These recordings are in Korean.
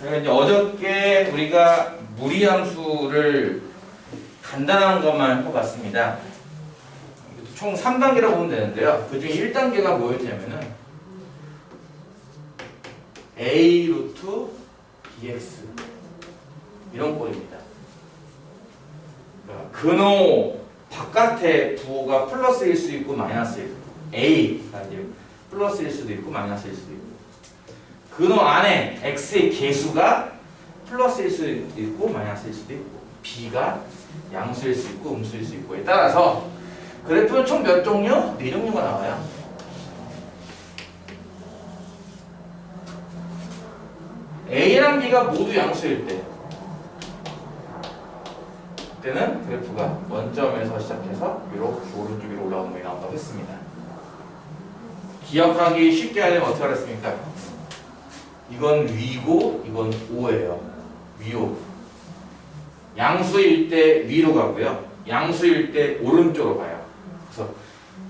그러니까 이제 어저께 우리가 무리함수를 간단한 것만 해봤습니다. 총 3단계라고 보면 되는데요. 그 중에 1단계가 뭐였냐면은 A 루트 bx 이런 꼴입니다. 그러니까 근호 바깥에 부호가 플러스일 수 있고 마이너스일 수도 있고 A가 이제 플러스일 수도 있고 마이너스일 수도 있고 근호 안에 x의 개수가 플러스일 수도 있고 마이너스일 수도 있고 b가 양수일 수 있고 음수일 수 있고에 따라서 그래프는 총 몇 종류? 4종류가 나와요. A랑 B가 모두 양수일 때 그때는 그래프가 원점에서 시작해서 이렇게 오른쪽 위로 올라오는 게 나온다고 했습니다. 기억하기 쉽게 하려면 어떻게 하랬습니까? 이건 위고 이건 오예요. 위오. 양수일 때 위로 가고요. 양수일 때 오른쪽으로 가요. 그래서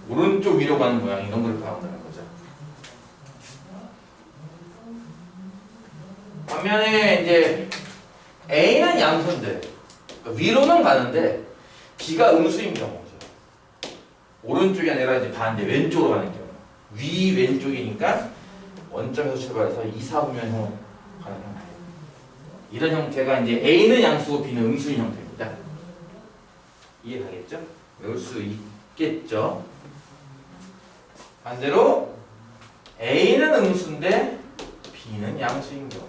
오른쪽 위로 가는 모양이 이런 그래프가 나온다는 거죠. 반면에 이제 A는 양수인데 위로는 가는데 B가 음수인 경우죠. 오른쪽이 아니라 이제 반대 왼쪽으로 가는 경우. 위 왼쪽이니까 원점에서 출발해서 2, 4분면형으로 가는 형태. 이런 형태가 이제 A는 양수고 B는 음수인 형태입니다. 이해가겠죠? 외울 수 있겠죠? 반대로 A는 음수인데 B는 양수인 경우.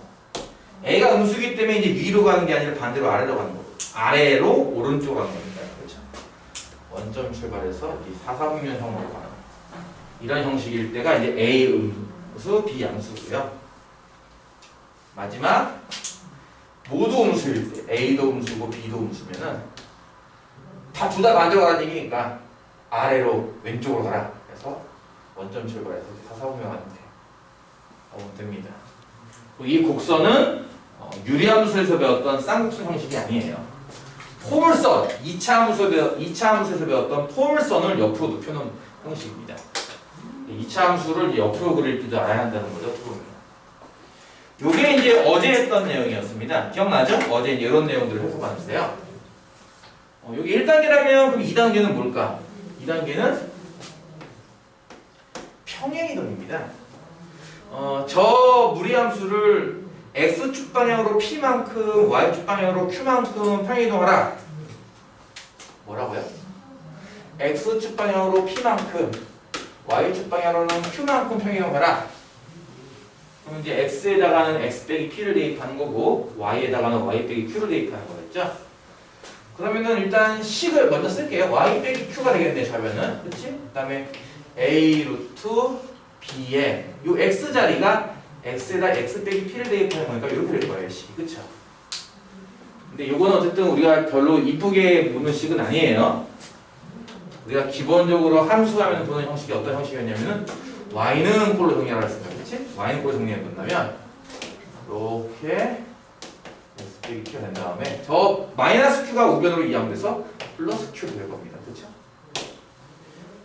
A가 음수기 때문에 이제 위로 가는 게 아니라 반대로 아래로 가는 거고. 아래로 오른쪽으로 가는 겁니다. 그렇죠? 원점 출발해서 4, 4분면형으로 가는 이런 형식일 때가 이제 A 음수, B 양수고요. 마지막 모두 음수일 때 A도 음수고 B도 음수면은 다 둘 다 반대로 가라는 얘기니까 아래로 왼쪽으로 가라. 그래서 원점 출발해서 4, 4분면한테 됩니다. 이 곡선은 유리함수에서 배웠던 쌍곡선 형식이 아니에요. 포물선, 2차 함수에서 배웠던 포물선을 옆으로 눕혀놓은 형식입니다. 2차 함수를 옆으로 그릴 줄도 알아야 한다는 거죠. 이게 이제 어제 했던 내용이었습니다. 기억나죠? 어제 이제 이런 내용들을 해석하는데요. 여기 1단계라면 그럼 2단계는 뭘까? 2단계는 평행이동입니다. 저 무리함수를 x축 방향으로 p만큼 y축 방향으로 q만큼 평행이동하라. 뭐라고요? x축 방향으로 p만큼 y축 방향으로는 q만큼 평행이동하라. 그럼 이제 x에다가는 x 빼기 p를 대입하는 거고 y에다가는 y 빼기 q를 대입하는 거겠죠? 그러면은 일단 식을 먼저 쓸게요. y 빼기 q가 되겠네, 좌변은. 그치? 그 다음에 a 루트 b에 요 x 자리가 x에다 x 빼기 p를 대입하는 거니까 이렇게 될 거예요, 식이. 그쵸? 근데 요건 어쨌든 우리가 별로 이쁘게 보는 식은 아니에요. 우리가 기본적으로 함수하면 보는 형식이 어떤 형식이었냐면은 y는 꼴로 정리하라 했습니다. 그치? y는 꼴로 정리해본다면 이렇게 x 빼기 q가 된 다음에 저 마이너스 q가 우변으로 이항돼서 플러스 q가 될 겁니다. 그쵸?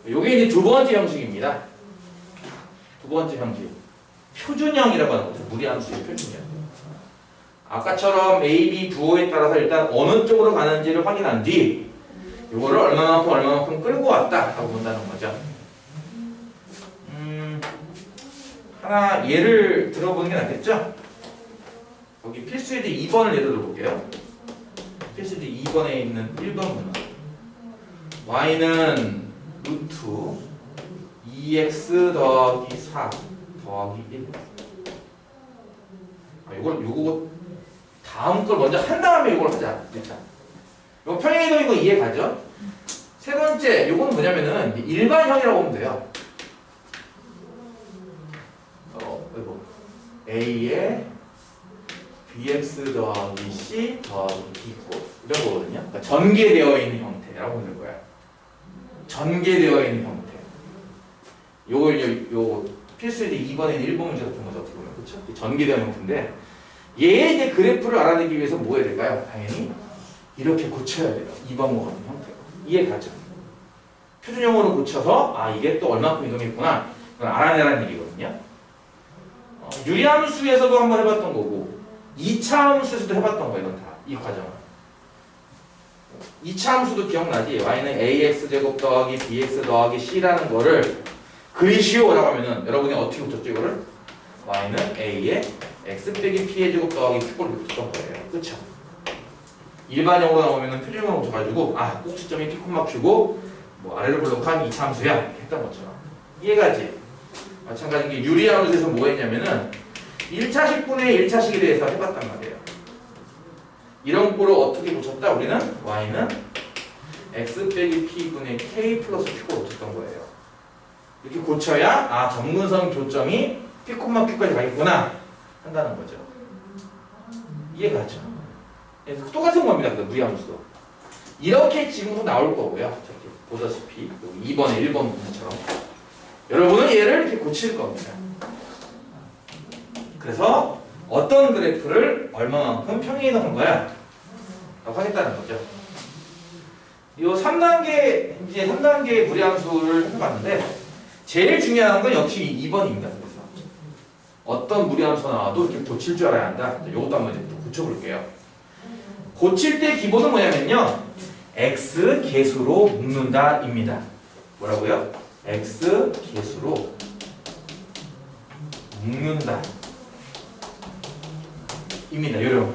요게 이제 두 번째 형식입니다. 두 번째 형식. 표준형이라고 하는 거죠. 무리함수의 표준형. 아까처럼 A, B 부호에 따라서 일단 어느 쪽으로 가는지를 확인한 뒤 이거를 얼마만큼 끌고 왔다라고 본다는 거죠. 하나 예를 들어보는 게 낫겠죠? 여기 필수예제 2번을 예를 들어볼게요. 필수예제 2번에 있는 1번 문항. y는 루트 2x 더하기 4 더하기 1. 요거 다음 걸 먼저 한 다음에 이걸 하자. 일단 요 평행이동인 거 이해 가죠? 세 번째 요거는 뭐냐면은 일반형이라고 보면 돼요. a에 bx 더하기 c 더하기 b꼴 이런 거거든요. 그러니까 전개되어 있는 형태라고 보는 거야. 전개되어 있는 형태. 요거 필수예제 2번에 있는 1번 문제 같은 거죠. 어떻게 보면. 그렇죠? 전개되어 있는 형태인데 얘의 이제 그래프를 알아내기 위해서 뭐 해야 될까요? 당연히 이렇게 고쳐야 돼요. 2번과 같은 형태로. 이해 가죠? 표준형으로 고쳐서 아 이게 또 얼마큼 이동했구나. 그걸 알아내라는 얘기거든요. 유리함수에서도 한번 해봤던 거고 2차 함수에서도 해봤던 거예요. 이건 다. 이 과정은. 2차 함수도 기억나지? y는 ax제곱 더하기 bx 더하기 c라는 거를 그리시오라고 하면은 여러분이 어떻게 붙였죠 이거를? y는 a에 x 빼기 p의 제곱 더하기 q를 붙였던 거예요. 그쵸? 일반형으로 나오면은 표준형으로 붙여가지고 아 꼭지점이 p 콤마 q고 뭐 아래로 블록한 2차 함수야 이렇게 했던 것처럼 이해가지? 마찬가지인 게 유리함수에서 뭐 했냐면은 1차식분의 1차식에 대해서 해봤단 말이에요. 이런 거를 어떻게 붙였다? 우리는 y는 x 빼기 p분의 k 플러스 q로 붙였던 거예요. 이렇게 고쳐야 아 점근성 교점이 p, q까지 가겠구나 한다는 거죠. 이해가죠? 똑같은 겁니다. 그 무리함수도. 이렇게 지금도 나올 거고요. 저기 보다시피 2번에 1번 문제처럼 여러분은 얘를 이렇게 고칠 겁니다. 그래서 어떤 그래프를 얼마만큼 평행이동한 거야? 라고 하겠다는 거죠. 이 3단계, 이제 3단계 무리함수를 해봤는데 제일 중요한 건 역시 2번입니다. 그래서 어떤 무리함수가 나와도 이렇게 고칠 줄 알아야 한다. 이것도 한번 이제 고쳐볼게요. 고칠 때 기본은 뭐냐면요. x 개수로 묶는다 입니다. 뭐라고요? x 개수로 묶는다 입니다. 요령.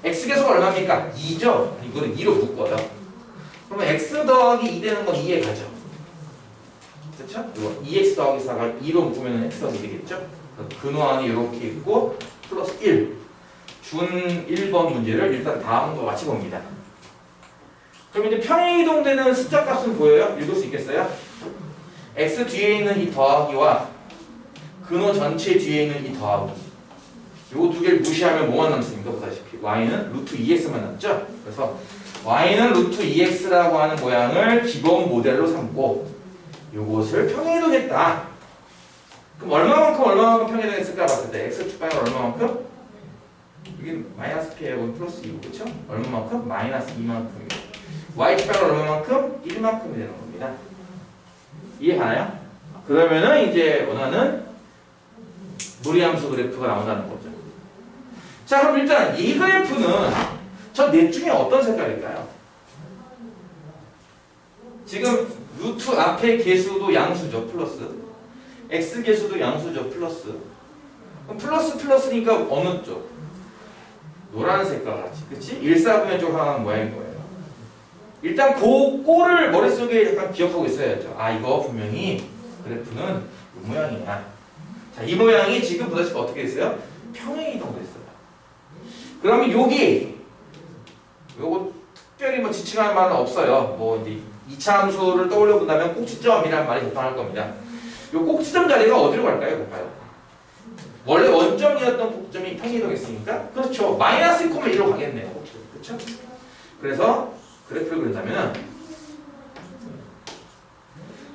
x 개수가 얼마입니까? 2죠? 이거를 2로 묶어요. 그러면 x 더하기 2 되는 건 2에 가죠. 그렇죠? 이거 2x 더하기 4가 2로 묶으면 x 더하기 2 되겠죠? 근호안이 이렇게 있고 플러스 1. 준 1번 문제를 일단 다음과 같이 봅니다. 그럼 이제 평행이동되는 숫자 값은 보여요? 읽을 수 있겠어요? x 뒤에 있는 이 더하기와 근호 전체 뒤에 있는 이 더하기 요 두 개를 무시하면 뭐만 남습니까? 보다시피 y는 루트 2x만 남죠? 그래서 y는 루트 2x라고 하는 모양을 기본 모델로 삼고 요것을 평행이동했다. 그럼 얼마만큼 평행이동했을까 봤을 때 x 축방향 얼마만큼? 여기 마이너스 p하고 플러스 2고 그쵸? 얼마만큼? 마이너스 2만큼이고 y 축방향 얼마만큼? 1만큼이 되는 겁니다. 이해가나요? 그러면은 이제 원하는 무리함수 그래프가 나온다는 거죠. 자 그럼 일단 이 그래프는 저 넷 중에 어떤 색깔일까요? 지금 루트 앞에 개수도 양수죠. 플러스 x 개수도 양수죠. 플러스 그럼 플러스니까 어느 쪽? 노란색과 같이 그치? 일사분면적으로 하는 모양인 거예요. 일단 그 꼴을 머릿속에 약간 기억하고 있어야죠. 아 이거 분명히 그래프는 이 모양이야. 자, 이 모양이 지금 보다시피 어떻게 됐어요? 평행이동됐어요. 그러면 여기 요거 특별히 뭐 지칭할 말은 없어요. 뭐 이제 2차 함수를 떠올려 본다면 꼭지점이라는 말이 적당할 겁니다. 요 꼭지점 자리가 어디로 갈까요? 볼까요? 원래 원점이었던 꼭지점이 평행이동했으니까 그렇죠. 마이너스 1,1로 가겠네요. 그렇죠? 그래서 그래프를 그린다면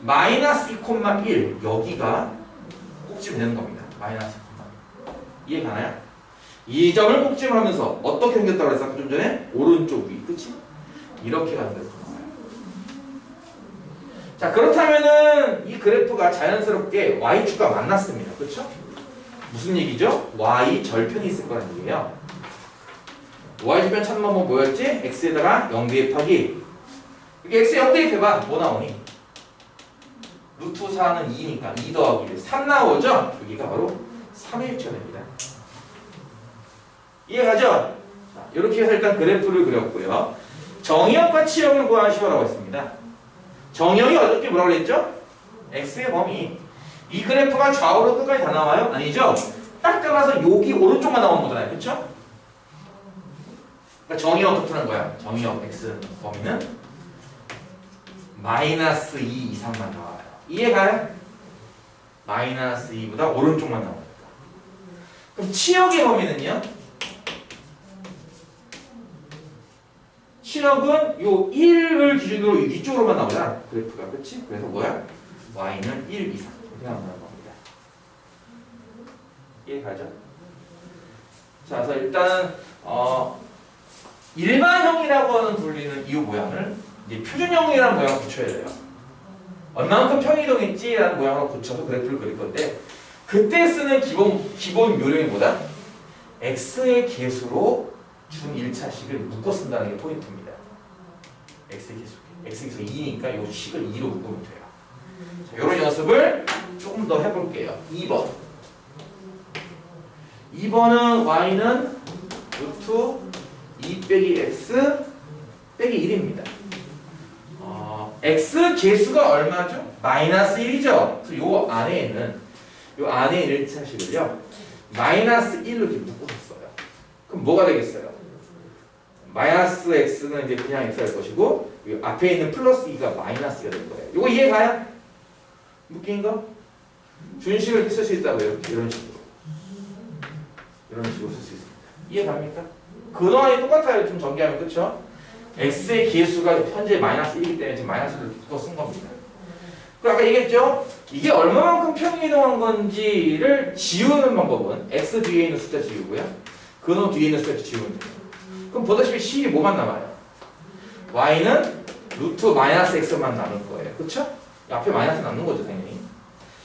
마이너스 2,1 여기가 꼭지가 되는 겁니다. 마이너스 2,1 이해가나요? 이 점을 꼭지로 하면서 어떻게 생겼다고 했어? 좀 전에 오른쪽 위, 그치? 이렇게 가는 거예요. 자 그렇다면은 이 그래프가 자연스럽게 y축과 만났습니다. 그렇죠? 무슨 얘기죠? y 절편이 있을 거라는 얘기예요. y 절편 찾는 방법 뭐였지? x에다가 0 대입하기. 이게 x에 0 대입해봐. 뭐 나오니? 루트 4는 2니까 2 더하기 1 3 나오죠? 여기가 바로 3의 일치가 됩니다. 이해가죠? 자, 이렇게 해서 일단 그래프를 그렸고요. 정의역과 치역을 구하시오라고 했습니다. 정의역이 어떻게 뭐라고 그랬죠? x의 범위. 이 그래프가 좌우로 끝까지 다 나와요? 아니죠? 딱 떠나서 여기 오른쪽만 나오는 거잖아요. 그쵸? 그러니까 정의역 어떻게 하는 거야? 정의역 x 범위는 마이너스 2 이상만 나와요. 이해가요? 마이너스 2보다 오른쪽만 나옵니다. 그럼 치역의 범위는요? 치역은 요 1을 기준으로 위쪽으로만 나오잖아. 그래프가. 그치? 그래서 뭐야? y는 1 이상. 이렇게 나온다는 겁니다. 이해가죠? 자, 그래서 일단은 일반형이라고 하는 불리는 이 모양을 이제 표준형이라는 모양을 붙여야 돼요. 얼마만큼 평행이동했지라는 모양으로 붙여서 그래프를 그릴 건데 그때 쓰는 기본 요령이 뭐다? x의 개수로 준 1차식을 묶어 쓴다는 게 포인트입니다. x의 개수 2니까 이 식을 2로 묶으면 돼요. 자, 이런 연습을 조금 더 해볼게요. 2번. 2번은 y는 루트 2 빼기 x 빼기 1입니다. x 개수가 얼마죠? 마이너스 1이죠. 그래서 요 안에 있는 1차식을요 마이너스 1로 이렇게 묶어줬어요. 그럼 뭐가 되겠어요? 마이너스 x는 이제 그냥 x가 될 것이고 이 앞에 있는 플러스 2가 마이너스가 될 거예요. 이거 이해가요? 묶인 거? 준식을 이렇게 쓸 수 있다고요. 이런 식으로 쓸 수 있습니다. 이해갑니까? 근원이 똑같아요. 좀 전개하면. 그렇죠? x의 개수가 현재 마이너스 1이기 때문에 지금 마이너스를 묶어 쓴 겁니다. 그 아까 얘기했죠? 이게 얼마만큼 평행이동한 건지를 지우는 방법은 x 뒤에 있는 숫자 지우고요. 근원 뒤에 있는 숫자 지우면 돼요. 그럼 보다시피 식이 뭐만 남아요? y는 루트 마이너스 x만 남을 거예요. 그쵸? 앞에 마이너스 남는 거죠, 당연히.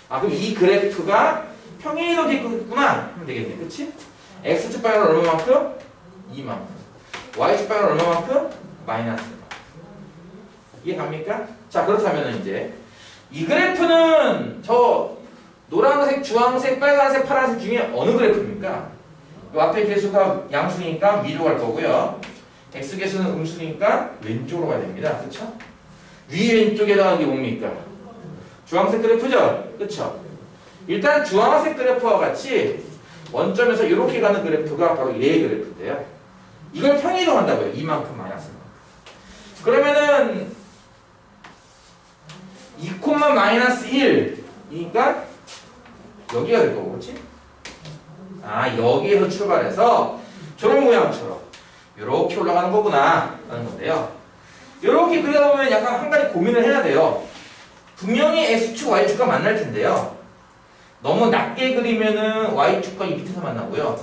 아, 그럼 이 그래프가 평행이동했구나 하면 되겠네. 그치? x축 방향은 얼마만큼? 2만큼. y축 방향은 얼마만큼? 마이너스. 이해갑니까? 자, 그렇다면 이제 이 그래프는 저 노란색, 주황색, 빨간색, 파란색 중에 어느 그래프입니까? 이 앞에 개수가 양수니까 위로 갈 거고요. x 개수는 음수니까 왼쪽으로 가야 됩니다. 그렇죠? 위 왼쪽에 나오는 게 뭡니까? 주황색 그래프죠? 그렇죠? 일단 주황색 그래프와 같이 원점에서 이렇게 가는 그래프가 바로 얘의 그래프인데요. 이걸 평행이동한다고요. 이만큼 마이너스만큼. 그러면은 2, 마이너스 1이니까 여기가 될 거고, 그렇지? 아, 여기에서 출발해서 저런 모양처럼 이렇게 올라가는 거구나 라는 건데요. 이렇게 그리다 보면 약간 한 가지 고민을 해야 돼요. 분명히 x축, y축과 만날 텐데요. 너무 낮게 그리면은 y축과 이 밑에서 만나고요.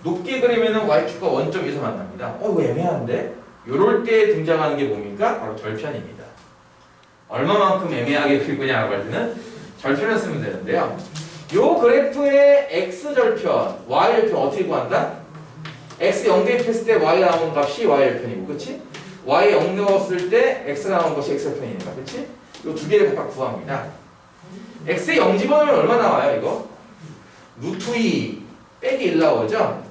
높게 그리면은 y축과 원점 위에서 만납니다. 이거 애매한데? 요럴 때 등장하는 게 뭡니까? 바로 절편입니다. 얼마만큼 애매하게 그릴 거냐라고 할 때는 절편을 쓰면 되는데요. 요 그래프의 x절편, y절편 어떻게 구한다? x 0 대입했을 때 y 나오는 값이 y절편이고, 그치? y 0 넣었을 때 x가 나오는 것이 x절편이니까, 그치? 요 두 개를 각각 구합니다. x에 0 집어넣으면 얼마 나와요, 이거? 루트 2 빼기 1 나오죠?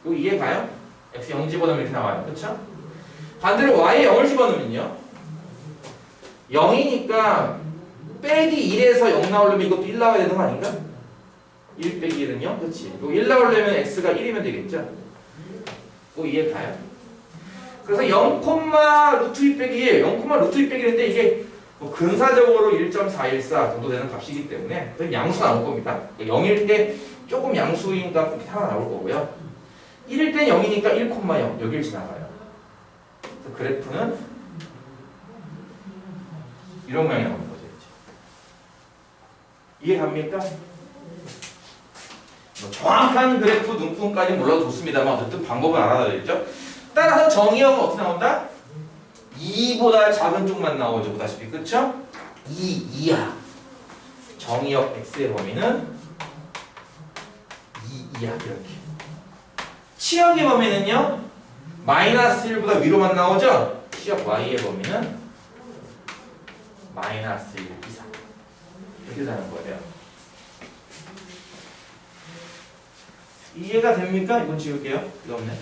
이거 이해가요? x 0 집어넣으면 이렇게 나와요, 그쵸? 반대로 y에 0을 집어넣으면요? 0이니까 빼기 1에서 0 나오려면 이것도 1 나와야 되는 거 아닌가? 1 빼기 1은요? 그렇지. 이거 1 나오려면 x가 1이면 되겠죠? 이거 이해가요? 그래서 0, 루트 2 빼기 1, 0, 루트 2 빼기 1인데 이게 뭐 근사적으로 1.414 정도 되는 값이기 때문에 그건 양수가 나올 겁니다. 0일 때 조금 양수인 값 이렇게 하나 나올 거고요. 1일 땐 0이니까 1,0 여길 지나가요. 그래서 그래프는 이런 모양이 나오는 거죠. 이해갑니까? 뭐 정확한 그래프 눈금까지 몰라도 좋습니다만 어쨌든 방법은 알아야 되겠죠. 따라서 정의역은 어떻게 나온다? 2보다 작은 쪽만 나오죠. 보다시피 그쵸? 2 이하. 정의역 x의 범위는 2 이하 이렇게. 치역의 범위는요. 마이너스 1보다 위로만 나오죠. 치역 y의 범위는 마이너스 1 이상. 이렇게 되는 거예요. 이해가 됩니까? 이건 지울게요. 이거 없네.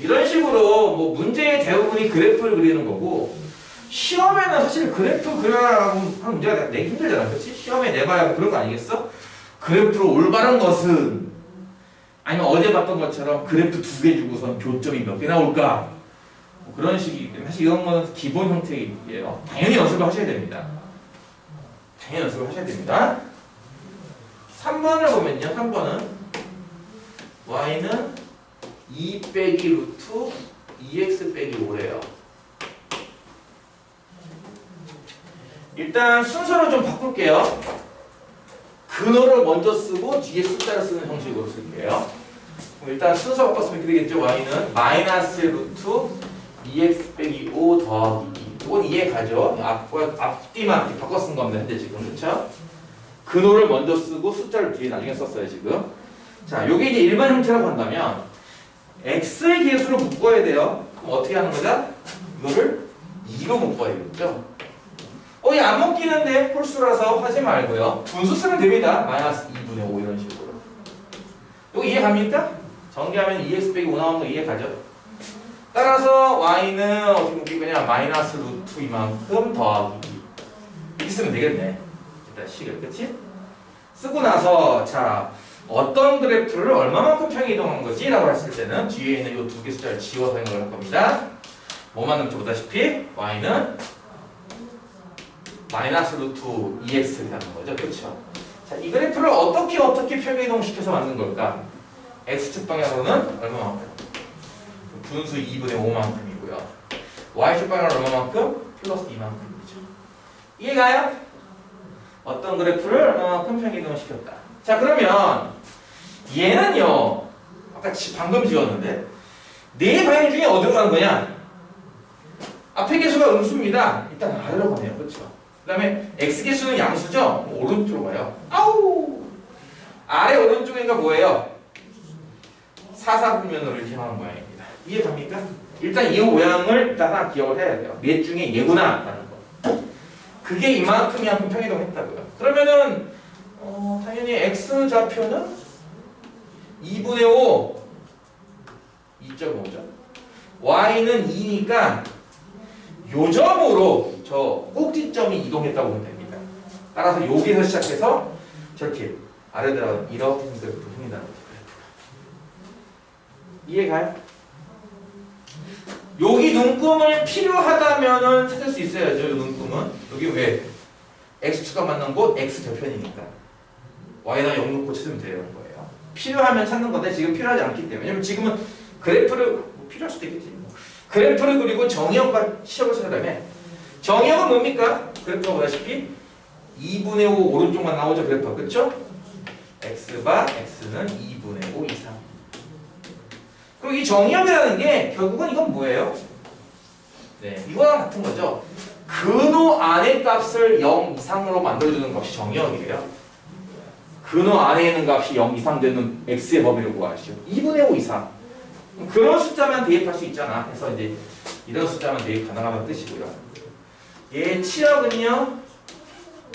이런 식으로 뭐 문제의 대부분이 그래프를 그리는 거고 시험에는 사실 그래프 그려라고 하는 문제가 내기 힘들잖아. 그렇지? 시험에 내봐야 그런 거 아니겠어? 그래프로 올바른 것은 아니면 어제 봤던 것처럼 그래프 2개 주고선 교점이 몇 개 나올까? 뭐 그런 식이기 때문에 사실 이런 거는 기본 형태이에요. 당연히 연습을 하셔야 됩니다. 당연히 연습을 하셔야 됩니다. 3번을 보면요. 3번은 y는 2 빼기 루트 2x 빼기 5래요. 일단 순서를 좀 바꿀게요. 근호를 먼저 쓰고 뒤에 숫자를 쓰는 형식으로 쓸게요. 그럼 일단 순서 바꿨으면 이렇게 되겠죠. y는 마이너스 루트 2x 빼기 5 더하기 2. 이건 이해 가죠. 앞뒤만 바꿔 쓴 겁니다. 현재 지금. 그렇죠? 근호를 먼저 쓰고 숫자를 뒤에 나중에 썼어요 지금. 자, 요게 이제 일반 형태라고 한다면 x의 개수로 묶어야 돼요. 그럼 어떻게 하는 거죠? 이거를 2로 묶어야겠죠. 얘 안 묶이는데 홀수라서 하지 말고요. 분수 쓰면 됩니다. 마이너스 2분의 5 이런 식으로. 이거 이해 갑니까? 정리하면 2x 빼기 5 나오는 거 이해 가죠? 따라서 y는 어떻게 묶일 거냐? 마이너스 루트 이만큼 더하기 2. 이렇게 쓰면 되겠네. 일단 식을, 그치? 쓰고 나서 자 어떤 그래프를 얼마만큼 평행이동한 거지? 라고 했을 때는 뒤에 있는 이 두 개 숫자를 지워서 생각을 할 겁니다. 뭐만 남지 보다시피 y는 마이너스 루트 2x를 하는 거죠. 그렇죠? 자, 이 그래프를 어떻게 평행이동시켜서 만든 걸까? x축 방향으로는 얼마만큼? 분수 2분의 5만큼이고요. y축 방향으로는 얼마만큼? 플러스 2만큼이죠. 이해가요? 어떤 그래프를 얼마만큼 평행이동시켰다. 자, 그러면 얘는요. 아까 방금 지웠는데 네 방향 중에 어디로 가는 거냐? 앞에 개수가 음수입니다. 일단 아래로 가네요. 그렇죠? 그 다음에 x개수는 양수죠? 오른쪽으로 가요. 아우! 아래 오른쪽인가 뭐예요? 사사분면으로 이렇게 하는 모양입니다. 이해 갑니까? 일단 이 모양을 일단 하나 기억을 해야 돼요. 넷 중에 얘구나 라는 거. 그게 이만큼이만큼 평행이동했다고요. 그러면은 당연히 x좌표는 2분의 5 2.5죠. y는 2니까 요 점으로 저 꼭지점이 이동했다고 보면 됩니다. 따라서 여기서 시작해서 저렇게 아래로 이렇게 생긴다는 거죠. 이해가요? 여기 눈금을 필요하다면은 찾을 수 있어야죠. 이 눈금은 여기 왜 x축과 만난 곳 x절편이니까 y에다 0 놓고 찾으면 되는 거예요. 필요하면 찾는 건데 지금 필요하지 않기 때문에. 왜냐면 지금은 그래프를 필요할 수도 있겠지. 그래프를 그리고 정의역과 시역을 찾으려면 정의역은 뭡니까? 그래프가 보다시피 2분의 5 오른쪽만 나오죠. 그래프. 그렇죠? x바 x는 2분의 5 이상. 그리고 이 정의역이라는 게 결국은 이건 뭐예요? 네, 이거랑 같은 거죠. 근호 안의 값을 0 이상으로 만들어주는 것이 정의역이에요. 근호 안에 있는 값이 0 이상 되는 x의 범위를 구하시죠. 2분의 5 이상. 그런 숫자만 대입할 수 있잖아. 그래서 이제 이런 숫자만 대입 가능하다는 뜻이고요. 얘 치역은요.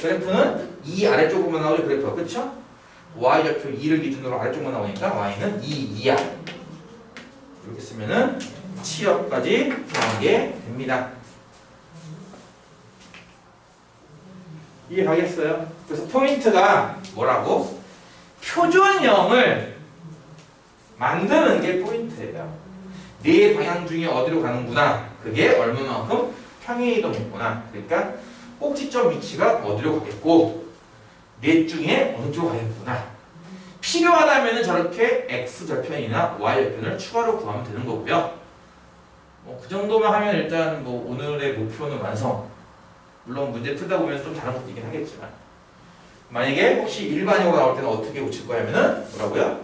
그래프는 2 아래쪽으로만 나오죠. 그래프가. 그렇죠? y좌표 2를 기준으로 아래쪽만 나오니까 y는 2 이하. 이렇게 쓰면은 치역까지 구하게 됩니다. 이해가겠어요? 그래서 포인트가 뭐라고? 표준형을 만드는 게 포인트예요. 네 방향 중에 어디로 가는구나. 그게 얼마만큼 평행이동했구나. 그러니까 꼭지점 위치가 어디로 가겠고 넷 중에 어느 쪽으로 가겠구나. 필요하다면 저렇게 x절편이나 y절편을 추가로 구하면 되는 거고요. 그 정도만 하면 일단 오늘의 목표는 완성. 물론 문제 풀다 보면 좀 다른 것도 있긴 하겠지만 만약에 혹시 일반형으로 나올 때는 어떻게 고칠 거냐면은 뭐라고요?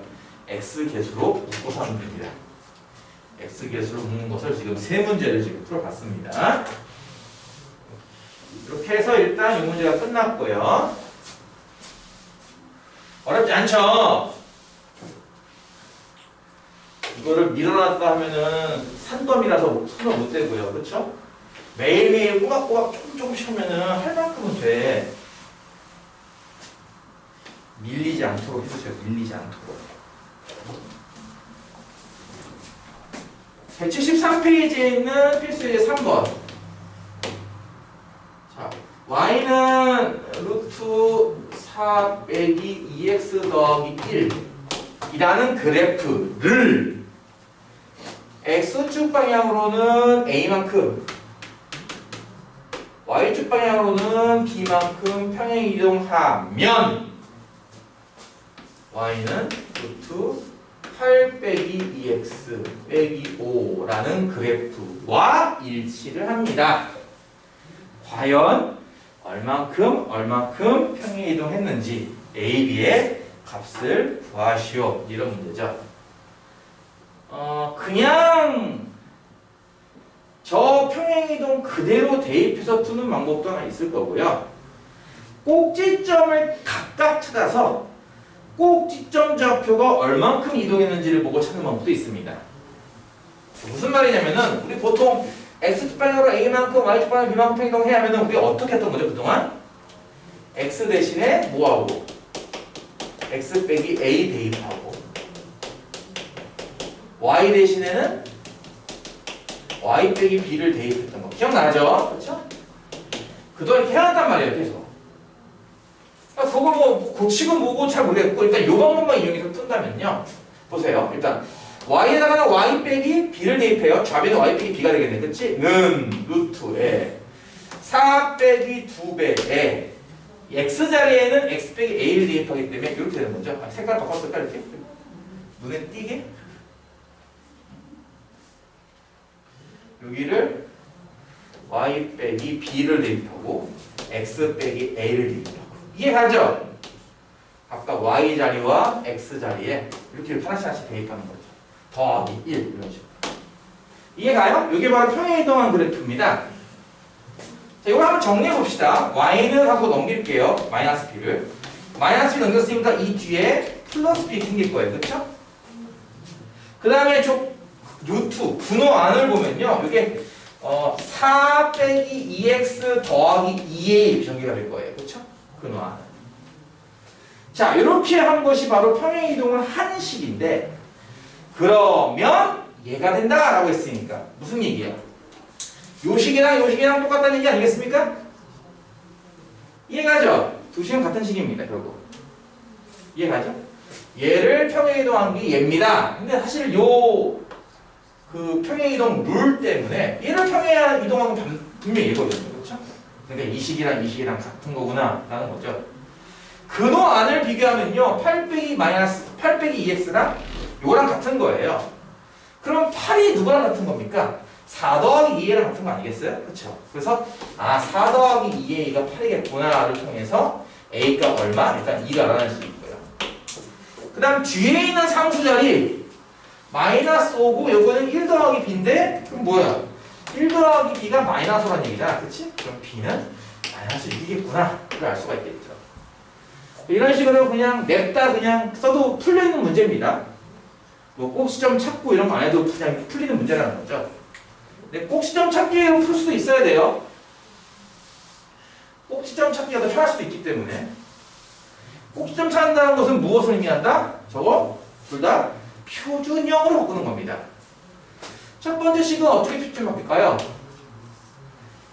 x개수로 묶어서 하면 됩니다. x개수로 묶는 것을 지금 세 문제를 지금 풀어봤습니다. 이렇게 해서 일단 이 문제가 끝났고요. 어렵지 않죠? 이거를 밀어놨다 하면은 산더미라서 손을 못 대고요. 그렇죠? 매일매일 꼬박꼬박 조금씩 하면은 할 만큼은 돼. 밀리지 않도록 해주세요. 밀리지 않도록. 173페이지에 있는 필수의 3번. 자, y는 루트 4 빼기 2x 더하기 1 이라는 그래프를 x축 방향으로는 a만큼 y축 방향으로는 b만큼 평행이동하면 y는 루트 8 빼기 2x 빼기 5라는 그래프와 일치를 합니다. 과연 얼만큼 평행이동했는지 a, b의 값을 구하시오. 이런 문제죠. 그냥 저 평행이동 그대로 대입해서 푸는 방법도 하나 있을 거고요. 꼭지점을 각각 찾아서 꼭지점 좌표가 얼만큼 이동했는지를 보고 찾는 방법도 있습니다. 무슨 말이냐면은 우리 보통 x축방향으로 a만큼 y축방향으로 b만큼 이동해야 하면은 우리 어떻게 했던 거죠 그동안? x 대신에 뭐하고? x 빼기 a 대입하고 y 대신에는 y 빼기 b를 대입했던 거 기억나죠? 그렇죠? 그동안 이렇게 해왔단 말이에요 계속. 그거 뭐 고치고 뭐고 잘 모르겠고 일단 이 방법만 이용해서 푼다면요 보세요. 일단 y에다가는 y 빼기 b를 대입해요. 좌변에 y 빼기 b가 되겠네. 그치? 는 루트에 4 빼기 2배에 x자리에는 x 빼기 a를 대입하기 때문에 이렇게 되는 거죠. 색깔 바꿨을까 이렇게? 눈에 띄게? 여기를 y 빼기 b를 대입하고 x 빼기 a를 대입하고 이해가죠? 아까 y 자리와 x 자리에 이렇게 하나씩 하나씩 대입하는 거죠. 더하기 1 이런 식으로. 이해가요? 이게 바로 평행이동한 그래프입니다. 자, 이걸 한번 정리해 봅시다. y는 하고 넘길게요. 마이너스 b를. 마이너스 b 넘겼으니까 이 뒤에 플러스 b 생길 거예요. 그렇죠? 그 다음에 저 루트 분호 안을 보면요. 이게 4 빼기 2x 더하기 2a 전개가 될 거예요. 그렇죠? 근호 안은. 자, 이렇게 한 것이 바로 평행이동을 하는 식인데 그러면 얘가 된다라고 했으니까 무슨 얘기야? 요 식이랑 똑같다는 얘기 아니겠습니까? 이해가죠? 두 식은 같은 식입니다. 결국 이해가죠? 얘를 평행이동한 게 얘입니다. 근데 사실 그 평행이동 룰 때문에 얘를 평행이동한 건 분명히 얘거든요. 그렇죠? 그러니까 이 식이랑 같은 거구나 라는 거죠. 근호 안을 비교하면요 8 빼기 2x랑 요거랑 같은 거예요. 그럼 8이 누구랑 같은 겁니까? 4 더하기 2a랑 같은 거 아니겠어요? 그렇죠? 그래서 4 더하기 2a가 8이겠구나를 통해서 a 값 얼마? 일단 2를 알아낼 수 있고요. 그 다음 뒤에 있는 상수자리 마이너스 5고 요거는 1 더하기 b인데 그럼 뭐야? 1 더하기 b가 마이너스 5라는 얘기잖아. 그치? 그럼 b는 마이너스 6이겠구나 를 알 수가 있겠죠. 이런 식으로 그냥 냅다 그냥 써도 풀려있는 문제입니다. 뭐 꼭지점 찾고 이런 거 안 해도 그냥 풀리는 문제라는 거죠. 근데 꼭지점 찾기로 풀 수도 있어야 돼요. 꼭지점 찾기가 더 편할 수도 있기 때문에. 꼭지점 찾는다는 것은 무엇을 의미한다? 저거 둘 다 표준형으로 바꾸는 겁니다. 첫 번째 식은 어떻게 표준 바뀔까요?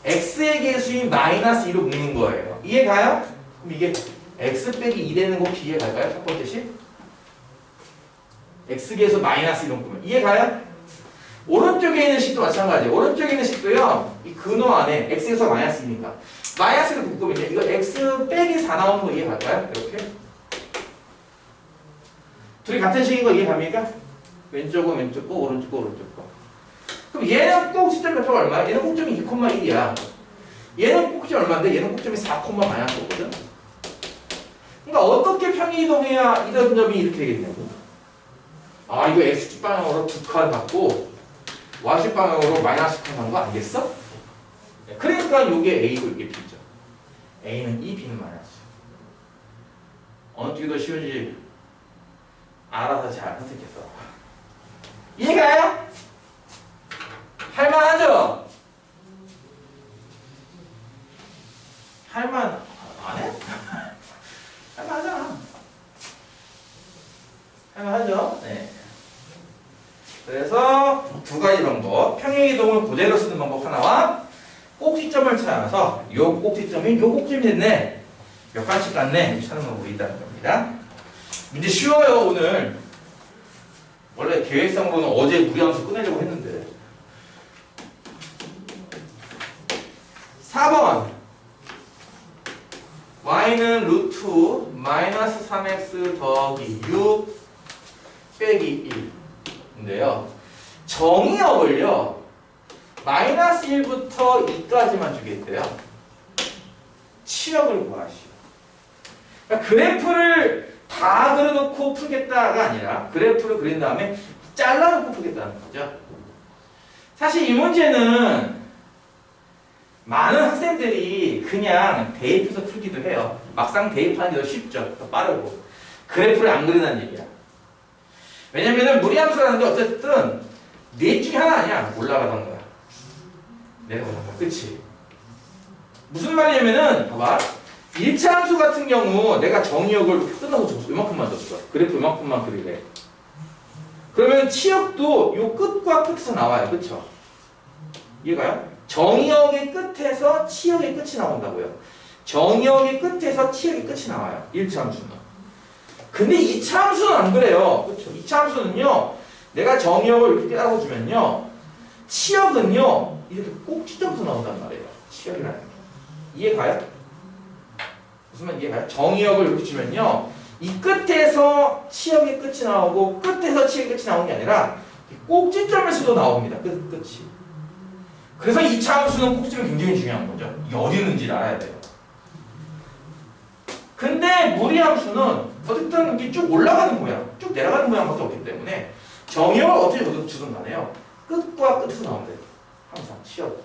x의 개수인 마이너스 2로 묶는 거예요. 이해가요? 그럼 이게 x 빼기 2 되는 거 이해갈까요? 첫 번째 식? x계에서 마이너스 1로 묶으면 이해가요? 오른쪽에 있는 식도 마찬가지예요. 오른쪽에 있는 식도요. 이 근호 안에 x에서 마이너스니까 마이너스를 묶으면요. 이거 x 빼기 4 나오는 거 이해갈까요? 이렇게 둘이 같은 식인 거 이해갑니까? 왼쪽은 왼쪽 거, 오른쪽 거, 오른쪽 거. 그럼 얘는 꼭지점 몇 표가 얼마야? 얘는 꼭점이 2,1이야. 얘는 꼭점 얼마인데? 얘는 꼭점이 4, 마이너스 5거든. 그러니까 어떻게 평행이동해야 이런 점이 이렇게 되겠냐고. 아 이거 x축 방향으로 2칸 받고 y축 방향으로 마이너스 칸 하는 거 아니겠어? 그러니까 이게 a고 이게 b죠. a는 2, b는 마이너스. 어느 쪽이 더 쉬운지 알아서 잘 선택해서. 이해가요? 할만하죠? 할만 안 해? 할만하잖아. 할만하죠? 네. 그래서 두 가지 방법. 평행이동을 그대로 쓰는 방법 하나와 꼭지점을 찾아서 요 꼭지점이 요 꼭지점이 됐네. 몇 칸씩 갔네. 이렇게 찾는 방법이 있다는 겁니다. 문제 쉬워요 오늘. 원래 계획상으로는 어제 무리하면서 끝내려고 했는데. 4번 y는 루트 마이너스 3x 더하기 6 빼기 1인데요. 정의역을요. 마이너스 1부터 2까지만 주겠대요. 치역을 구하시오. 그러니까 그래프를 다 그려놓고 풀겠다가 아니라 그래프를 그린 다음에 잘라놓고 풀겠다는 거죠. 사실 이 문제는 많은 학생들이 그냥 대입해서 풀기도 해요. 막상 대입하는 게 더 쉽죠. 더 빠르고. 그래프를 안 그린다는 얘기야. 왜냐면은 무리함수라는 게 어쨌든 넷 중에 하나 아니야. 올라가던가 내려가던가. 그치? 무슨 말이냐면은 봐봐. 1차 함수 같은 경우 내가 정의역을 끝나고 줬어. 이만큼만 줬어. 그래프 이만큼만 그리래. 그러면 치역도 요 끝과 끝에서 나와요. 그쵸? 이해가요? 정의역의 끝에서 치역의 끝이 나온다고요. 정의역의 끝에서 치역의 끝이 나와요. 1차 함수는. 근데 2차 함수는 안 그래요. 그쵸? 2차 함수는요. 내가 정의역을 이렇게 따라주면요. 치역은요. 이렇게 꼭지점에서 나온단 말이에요. 치역이라는 게. 이해가요? 무슨 말 이해가요? 정의역을 이렇게 주면요. 이 끝에서 치역의 끝이 나오고 끝에서 치역의 끝이 나오는 게 아니라 꼭지점에서도 나옵니다. 끝이. 그래서 2차 함수는 꼭지점이 굉장히 중요한 거죠. 이게 어디 있는지를 알아야 돼요. 근데 무리함수는 어쨌든 이렇게 쭉 올라가는 모양, 쭉 내려가는 모양밖에 없기 때문에 정의역을 어떻게 주든 간에요. 끝과 끝에서 나온대요. 항상 치역.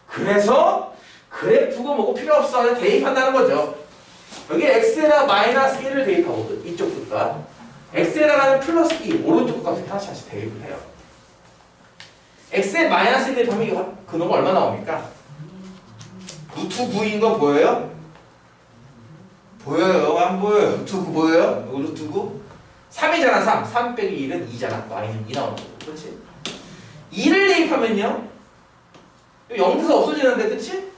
그래서 그래프고 뭐고 필요 없어. 대입한다는 거죠. 여기 x에다 마이너스 1을 대입하고 이쪽 끝과 x에다가는 플러스 2 오른쪽 끝과 하나씩 대입을 해요. x에 마이너스 1 대입하면 그 놈은 얼마 나옵니까? 루트 9인 거 보여요? 보여요? 안 보여요? 루트 9 보여요? 루트 9? 3이잖아 3. 3 빼기 1은 2잖아. y는 2 나오는 거고. 그렇지? 2를 대입하면요 0에서 없어지는데 그치?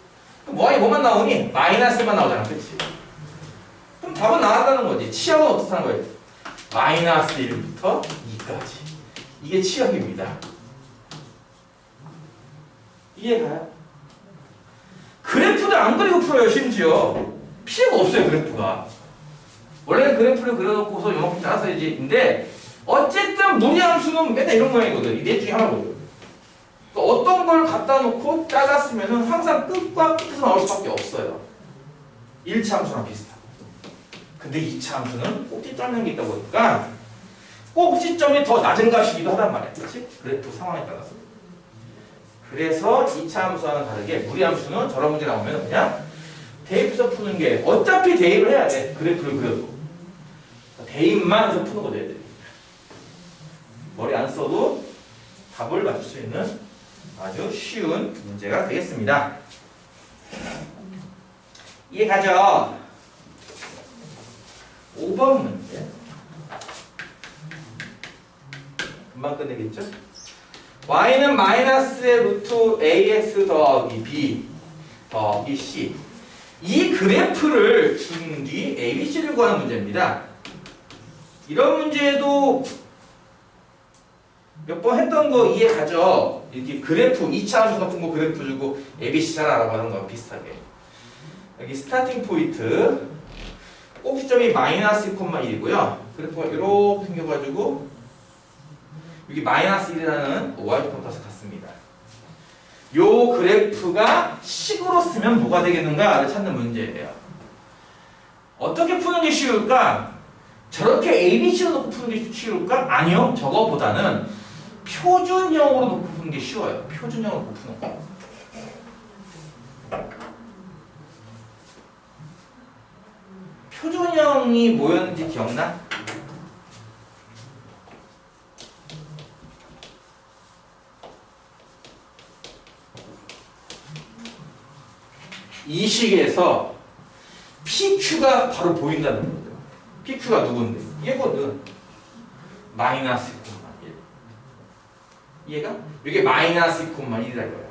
그럼 y이 뭐만 나오니? 마이너스만 나오잖아. 그치? 그럼 답은 나왔다는 거지. 치역은 어떻게 하는 거예요? 마이너스 1부터 2까지. 이게 치역입니다. 이해가요? 그래프도 안 그리고 풀어요. 심지어 필요가 없어요. 그래프가 원래는 그래프를 그려놓고서 이만큼 짜서야지. 근데 어쨌든 무리함수는 맨날 이런 모양이거든. 이 넷 중에 하나거든. 그러니까 어떤 걸 갖다 놓고 짜놨으면은 항상 끝과 끝에서 나올 수밖에 없어요. 1차 함수랑 비슷하고. 근데 2차 함수는 꼭지점 있는 게 있다 보니까 꼭지점이 더 낮은 값이기도 하단 말이야. 그렇지? 그래프 상황에 따라서. 그래서 2차 함수와는 다르게 무리함수는 저런 문제 나오면 그냥 대입해서 푸는 게 어차피 대입을 해야 돼. 그래프를 그려도. 대입만 해서 푸는 거죠. 애들이. 머리 안 써도 답을 맞출 수 있는 아주 쉬운 문제가 되겠습니다. 이해가죠? 5번 문제. 금방 끝내겠죠? y는 마이너스의 루트 ax 더하기 b 더하기 c. 이 그래프를 준 뒤 abc를 구하는 문제입니다. 이런 문제도 몇 번 했던 거 이해가죠? 이렇게 그래프 2차 함수 같은 거 그래프 주고 abc 잘 알아보는 거 비슷하게. 여기 스타팅 포인트 꼭지점이 마이너스 1,1이고요. 그래프가 이렇게 생겨가지고 여기 마이너스 1이라는 y조건 탓에 같습니다. 요 그래프가 식으로 쓰면 뭐가 되겠는가를 찾는 문제예요. 어떻게 푸는 게 쉬울까? 저렇게 ABC로 놓고 푸는 게 쉬울까? 아니요. 저거보다는 표준형으로 놓고 푸는 게 쉬워요. 표준형으로 놓고 푸는 거. 표준형이 뭐였는지 기억나? 이 식에서 PQ가 바로 보인다는 거죠. PQ가 누군데? 얘거든. 마이너스 1,1. 이해가? 이게 마이너스 2,1이라 이거야.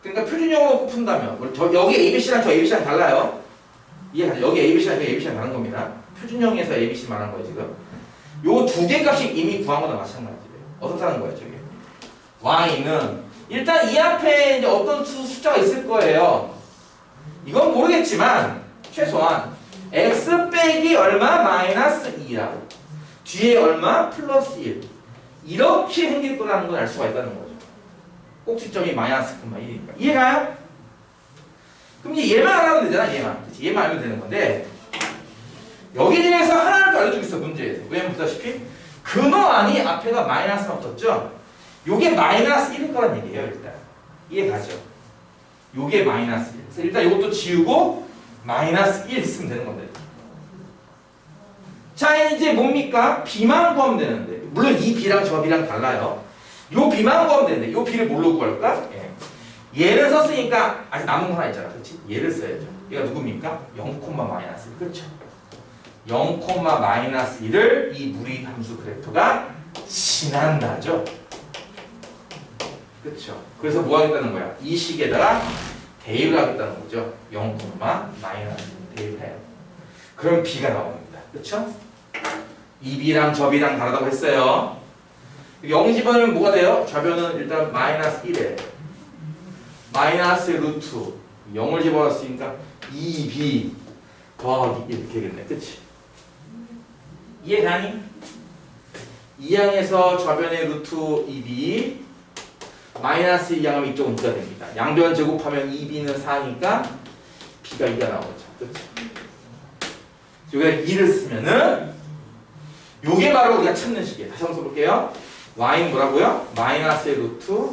그러니까 표준형으로 푼다면 여기 ABC랑 저 ABC랑 달라요. 이해가죠? 여기 ABC랑 저 ABC랑 다른 겁니다. 표준형에서 ABC 말하는 거예요 지금. 요 두 개 값씩 이미 구한 거랑 마찬가지예요. 어떻게 하는 거예요 저게? y는 일단 이 앞에 이제 어떤 숫자가 있을 거예요. 이건 모르겠지만 최소한 x 빼기 얼마 마이너스 2라고 뒤에 얼마 플러스 1 이렇게 생길 거라는 걸 알 수가 있다는 거죠. 꼭지점이 마이너스 1,1이니까. 이해가요? 그럼 이제 얘만 알아도 되잖아. 얘만 알면 되는 건데 여기 중에서 하나를 더 알려주고 있어 문제에서. 왜냐면 보다시피 근호 안이 앞에가 마이너스가 없었죠. 요게 마이너스 1일 거란 얘기예요 일단. 이해가죠? 요게 마이너스 1. 그래서 일단 이것도 지우고 마이너스 1 쓰면 되는 건데. 자, 이제 뭡니까? B만 구하면 되는데. 물론 이 B랑 저 B랑 달라요. 요 B만 구하면 되는데 요 B를 뭘로 구할까? 예. 얘를 썼으니까 아직 남은 거 하나 있잖아. 그렇지? 얘를 써야죠. 얘가 누굽니까? 0, 마이너스 1. 그렇죠? 0, 마이너스 1을 이 무리 함수 그래프가 지난다죠. 그렇죠? 그래서 뭐 하겠다는 거야? 이 식에다가 대입을 하겠다는 거죠. 0, 마이너스 1 대입해요. 그럼 B가 나옵니다. 그렇죠? 이 B랑 저 B랑 다르다고 했어요. 0 집어넣으면 뭐가 돼요? 좌변은 일단 마이너스 1에 마이너스 루트 0을 집어넣었으니까 2B 더하기 1 이렇게 되겠네. 그치? 이해가니? 이 항에서 좌변의 루트 2B 마이너스 2 항하면 이쪽은 2가 됩니다. 양변 제곱하면 2B는 4니까 B가 2가 나오죠. 그치? 여기다 2를 쓰면은 요게 바로 우리가 찾는 식이에요. 다시 한번 써볼게요. y는 뭐라고요? 마이너스의 루트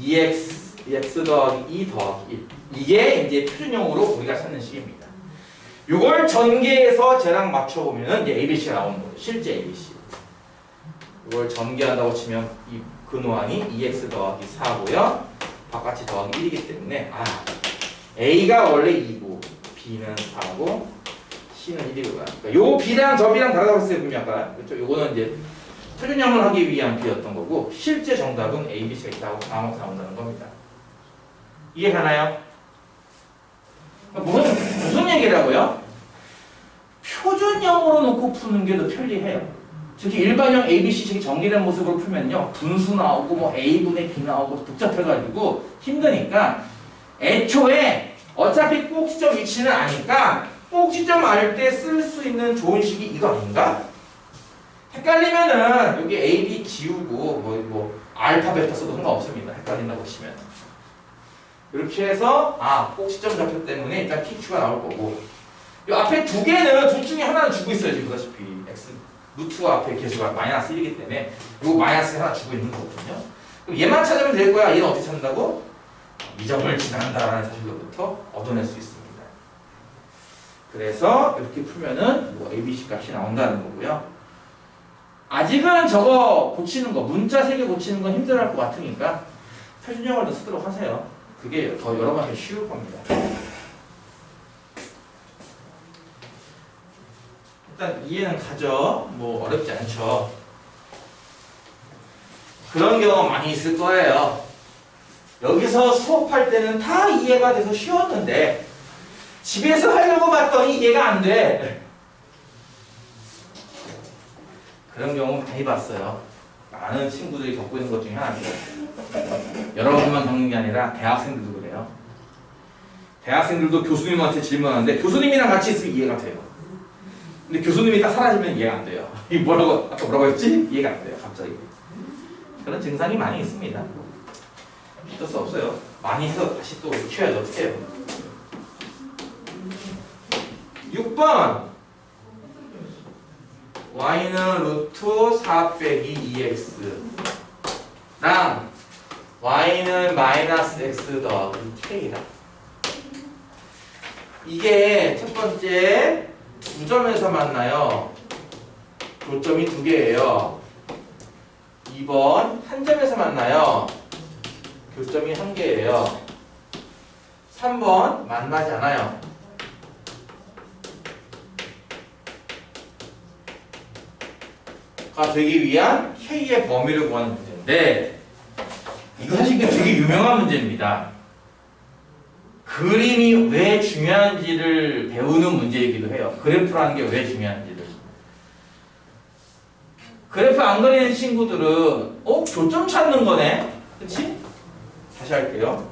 2x 더하기 2 더하기 1. 이게 이제 표준형으로 우리가 찾는 식입니다. 요걸 전개해서 쟤랑 맞춰보면 이제 ABC가 나오는 거죠. 실제 ABC. 이걸 전개한다고 치면 이 근호항이 2x 더하기 4고요. 바깥이 더하기 1이기 때문에 A가 원래 2고 B는 4고 C는 1이고요. 그러니까 요 B랑 저 B랑 다르다고 했어요. 분명 아까. 그렇죠? 요거는 이제 표준형을 하기 위한 B였던 거고 실제 정답은 A, B, C가 있다고 다음으로 나온다는 겁니다. 이해가나요? 무슨 얘기라고요? 표준형으로 놓고 푸는 게 더 편리해요. 특히 일반형 A, B, C 식이 전개된 모습으로 풀면요. 분수 나오고 뭐 A분의 B 나오고 복잡해가지고 힘드니까 애초에 어차피 꼭지점 위치는 아니까 꼭지점 알 때 쓸 수 있는 좋은 식이 이거 아닌가? 헷갈리면은 여기 A, B 지우고 뭐 알파, 베타 써도 상관없습니다. 헷갈린다고 치면 이렇게 해서 꼭지점 좌표 때문에 일단 PQ가 나올 거고 이 앞에 두 개는 둘 중에 하나는 주고 있어요. 지금 보다시피 X 루트가 앞에 계수가 마이너스 1이기 때문에 요 마이너스 하나 주고 있는 거거든요. 그럼 얘만 찾으면 될 거야. 얘는 어떻게 찾는다고? 이 점을 지난다라는 사실로부터 얻어낼 수 있습니다. 그래서 이렇게 풀면은 뭐 ABC 값이 나온다는 거고요. 아직은 저거 고치는 거, 문자 3개 고치는 건 힘들어할 것 같으니까 표준형을 더 쓰도록 하세요. 그게 더 여러 가지 쉬울 겁니다. 일단 이해는 가죠. 뭐 어렵지 않죠. 그런 경우 많이 있을 거예요. 여기서 수업할 때는 다 이해가 돼서 쉬웠는데 집에서 하려고 봤더니 이해가 안 돼. 그런 경우 많이 봤어요. 많은 친구들이 겪고 있는 것 중에 하나입니다. 여러분만 겪는 게 아니라 대학생들도 그래요. 대학생들도 교수님한테 질문하는데 교수님이랑 같이 있으면 이해가 돼요. 근데 교수님이 딱 사라지면 이해가 안 돼요. 이 아까 뭐라고 했지? 이해가 안 돼요. 갑자기. 그런 증상이 많이 있습니다. 어쩔 수 없어요. 많이 해서 다시 또 키워야지 어떻게 해요. 6번 y는 루트 4 빼기 2x랑 y는 마이너스 x 더하기 k다. 이게 첫 번째 두 점에서 만나요. 교점이 두 개예요. 2번 한 점에서 만나요. 교점이 한 개예요. 3번 만나지 않아요. 가 되기 위한 K의 범위를 구하는 문제인데 이거 사실 되게 유명한 문제입니다. 그림이 왜 중요한지를 배우는 문제이기도 해요. 그래프라는 게 왜 중요한지를. 그래프 안 그리는 친구들은 교점 찾는 거네? 그치? 다시 할게요.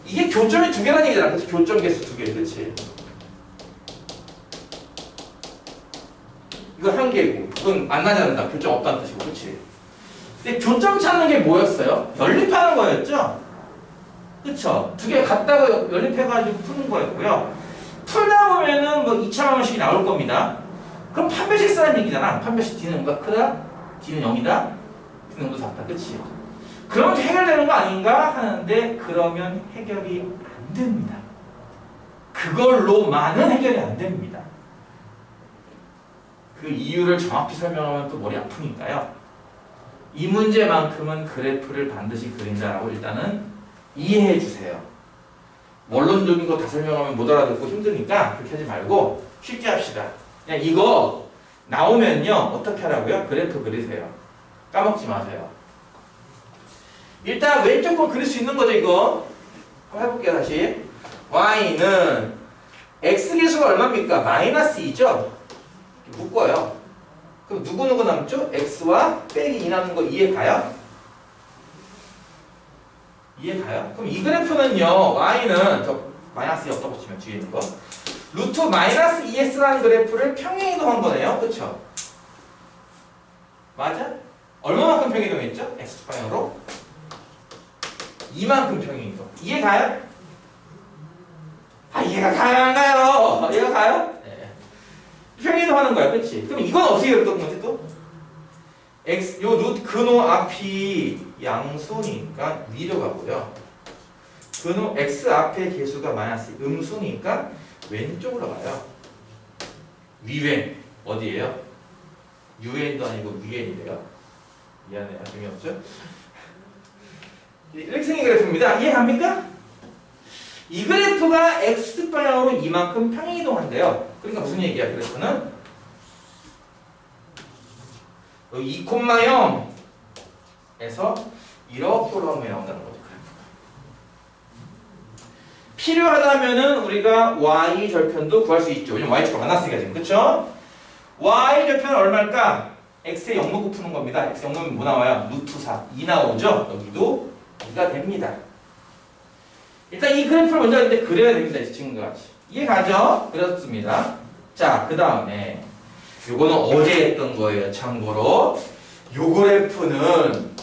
이게 교점이 두 개라는 얘기잖아. 그치? 교점 개수 두 개. 그치? 이거 한 개고, 이건 만나지 않는다. 교점 없다는 뜻이고, 그치? 근데 교점 찾는 게 뭐였어요? 연립하는 거였죠? 그쵸? 두 개 갖다가 연립해가지고 푸는 거였고요. 풀다 보면은 뭐 2차 방정식이 나올 겁니다. 그럼 판별식 쓰라는 얘기잖아. 판별식 D는 뭔가 크다? D는 0이다? D는 0도 4다. 그치? 그러면 해결되는 거 아닌가 하는데 그러면 해결이 안 됩니다. 그걸로만은 해결이 안 됩니다. 그 이유를 정확히 설명하면 또 머리 아프니까요. 이 문제만큼은 그래프를 반드시 그린다라고 일단은 이해해 주세요. 원론적인 거 다 설명하면 못 알아듣고 힘드니까 그렇게 하지 말고 쉽게 합시다. 그냥 이거 나오면요 어떻게 하라고요? 그래프 그리세요. 까먹지 마세요. 일단 왼쪽 거 그릴 수 있는 거죠 이거. 한번 해볼게요 다시. y는 x계수가 얼마입니까? 마이너스 2죠? 묶어요. 그럼 누구누구 남죠? x와 빼기 2 남는 거 이해 가요? 이해 가요? 그럼 이 그래프는요 y는 저 마이너스 2 엎어 붙이면 뒤에 있는 거 루트 마이너스 2x라는 그래프를 평행이동한 거네요. 그쵸? 맞아? 얼마만큼 평행이동했죠? x방향으로? 이만큼 평행이동. 이해 가요? 아 이해가 가요 안 가요? 이해가 가요? 네. 평행이동하는 거야 그치? 그럼 이건 어떻게 그렸던 건지 또? x 요 루트 근호 앞이 양수니까 위로 가고요. 근호 x 앞의 개수가 마이너스 음수니까 왼쪽으로 가요. 위왼 어디예요? un도 아니고 위엔이래요. 미안해요. 재미없죠? 이렇게 생긴 그래프입니다. 이해갑니까? 이 그래프가 x방향으로 이만큼 평행이동한대요. 그러니까 무슨 얘기야 그래프는? 2,0에서 이렇게 올라오면 나온다는 거죠. 필요하다면은 우리가 y 절편도 구할 수 있죠. 왜냐면 y축과 만났으니까 지금 그쵸? y 절편은 얼마일까? x에 0 놓고 푸는 겁니다. x 0 놓으면 뭐 나와요? 루트 4, 2 나오죠? 여기도 2가 됩니다. 일단 이 그래프를 먼저 이제 그려야 됩니다. 지금과 같이. 이해가죠? 그렇습니다. 자, 그 다음에 요거는 어제 했던 거예요. 참고로 요 그래프는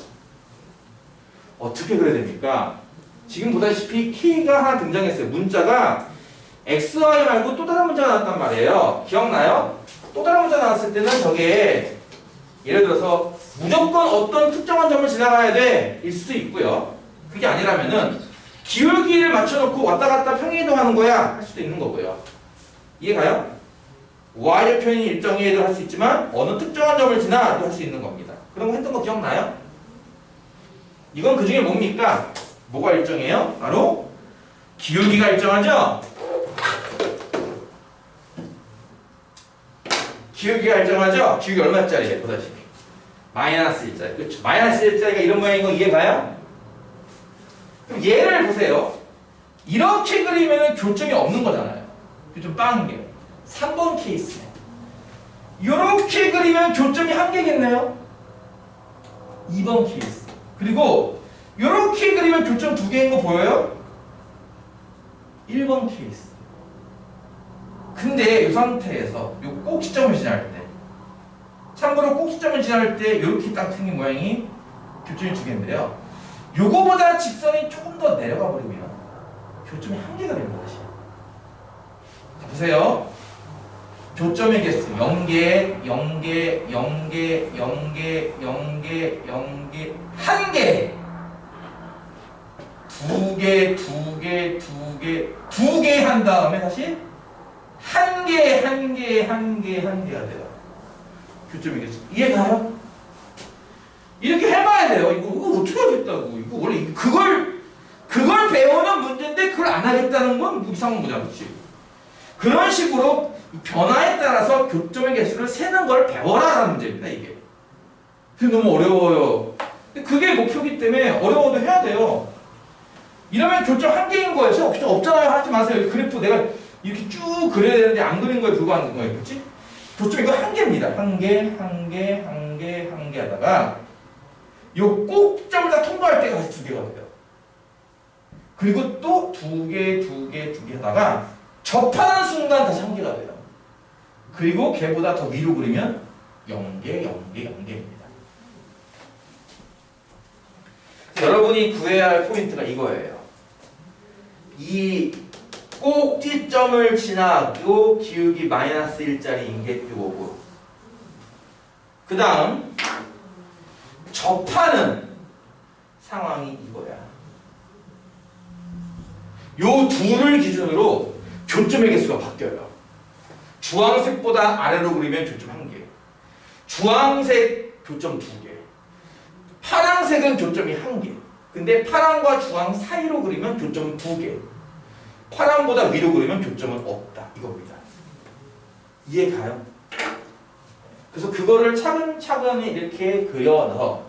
어떻게 그려야 됩니까? 지금 보다시피 k가 하나 등장했어요. 문자가 xy 말고 또 다른 문자가 나왔단 말이에요. 기억나요? 또 다른 문자 나왔을 때는 저게 예를 들어서 무조건 어떤 특정한 점을 지나가야 돼 일 수도 있고요. 그게 아니라면은 기울기를 맞춰놓고 왔다 갔다 평행이동하는 거야 할 수도 있는 거고요. 이해가요? y절편이 일정의 할 수 있지만 어느 특정한 점을 지나도 할 수 있는 겁니다. 그런 거 했던 거 기억나요? 이건 그 중에 뭡니까? 뭐가 일정해요? 바로 기울기가 일정하죠? 기울기가 일정하죠? 기울기 얼마짜리예요? 보다시피 마이너스 1짜리. 그렇죠? 마이너스 1짜리가 이런 모양인 거 이해가요? 그럼 얘를 보세요. 이렇게 그리면 교점이 없는 거잖아요. 교점 빵 개. 3번 케이스네. 이렇게 그리면 교점이 한 개겠네요. 2번 케이스. 그리고 이렇게 그리면 교점 2개인 거 보여요? 1번 케이스. 근데 이 상태에서 이 꼭지점을 지날 때 참고로 꼭지점을 지날 때 이렇게 딱 생긴 모양이 교점이 2개인데요. 요거보다 직선이 조금 더 내려가 버리면 교점이 1개가 됩니다. 다시. 자, 보세요. 교점의 개수 0개, 0개, 0개, 0개, 0개, 0개, 1개 2개, 2개, 2개, 2개 한 다음에 다시 1개, 1개, 1개, 1개가 돼요. 교점의 개수. 이해가요? 이렇게 해봐야 돼요. 이거 어떻게 하겠다고. 이거 원래 그걸 배우는 문제인데 그걸 안 하겠다는 건 이상한 거잖아. 그치? 그런 식으로 변화에 따라서 교점의 개수를 세는 걸 배워라라는 문제입니다. 이게. 그게 너무 어려워요. 근데 그게 목표이기 때문에 어려워도 해야 돼요. 이러면 교점 1개인 거예요. 교점 없잖아요. 하지 마세요. 그래프 내가 이렇게 쭉 그려야 되는데 안 그린 거에 불과한 거예요. 그치? 교점 이거 1개입니다. 1개, 1개, 1개, 1개 하다가 요 꼭점을 다 통과할 때가 다시 2개가 돼요. 그리고 또 2개, 2개, 2개 하다가 접하는 순간 다시 1개가 돼요. 그리고 걔보다 더 위로 그리면 0개, 0개, 0개입니다. 여러분이 구해야 할 포인트가 이거예요. 이 꼭지점을 지나고 기울기 마이너스 1짜리인 게 이거고 그 다음 접하는 상황이 이거야. 요 둘을 기준으로 교점의 개수가 바뀌어요. 주황색보다 아래로 그리면 교점 1개, 주황색 교점 2개, 파란색은 교점이 1개. 근데 파란과 주황 사이로 그리면 교점은 2개, 파란보다 위로 그리면 교점은 없다. 이겁니다. 이해 가요? 그래서 그거를 차근차근 이렇게 그려 넣어.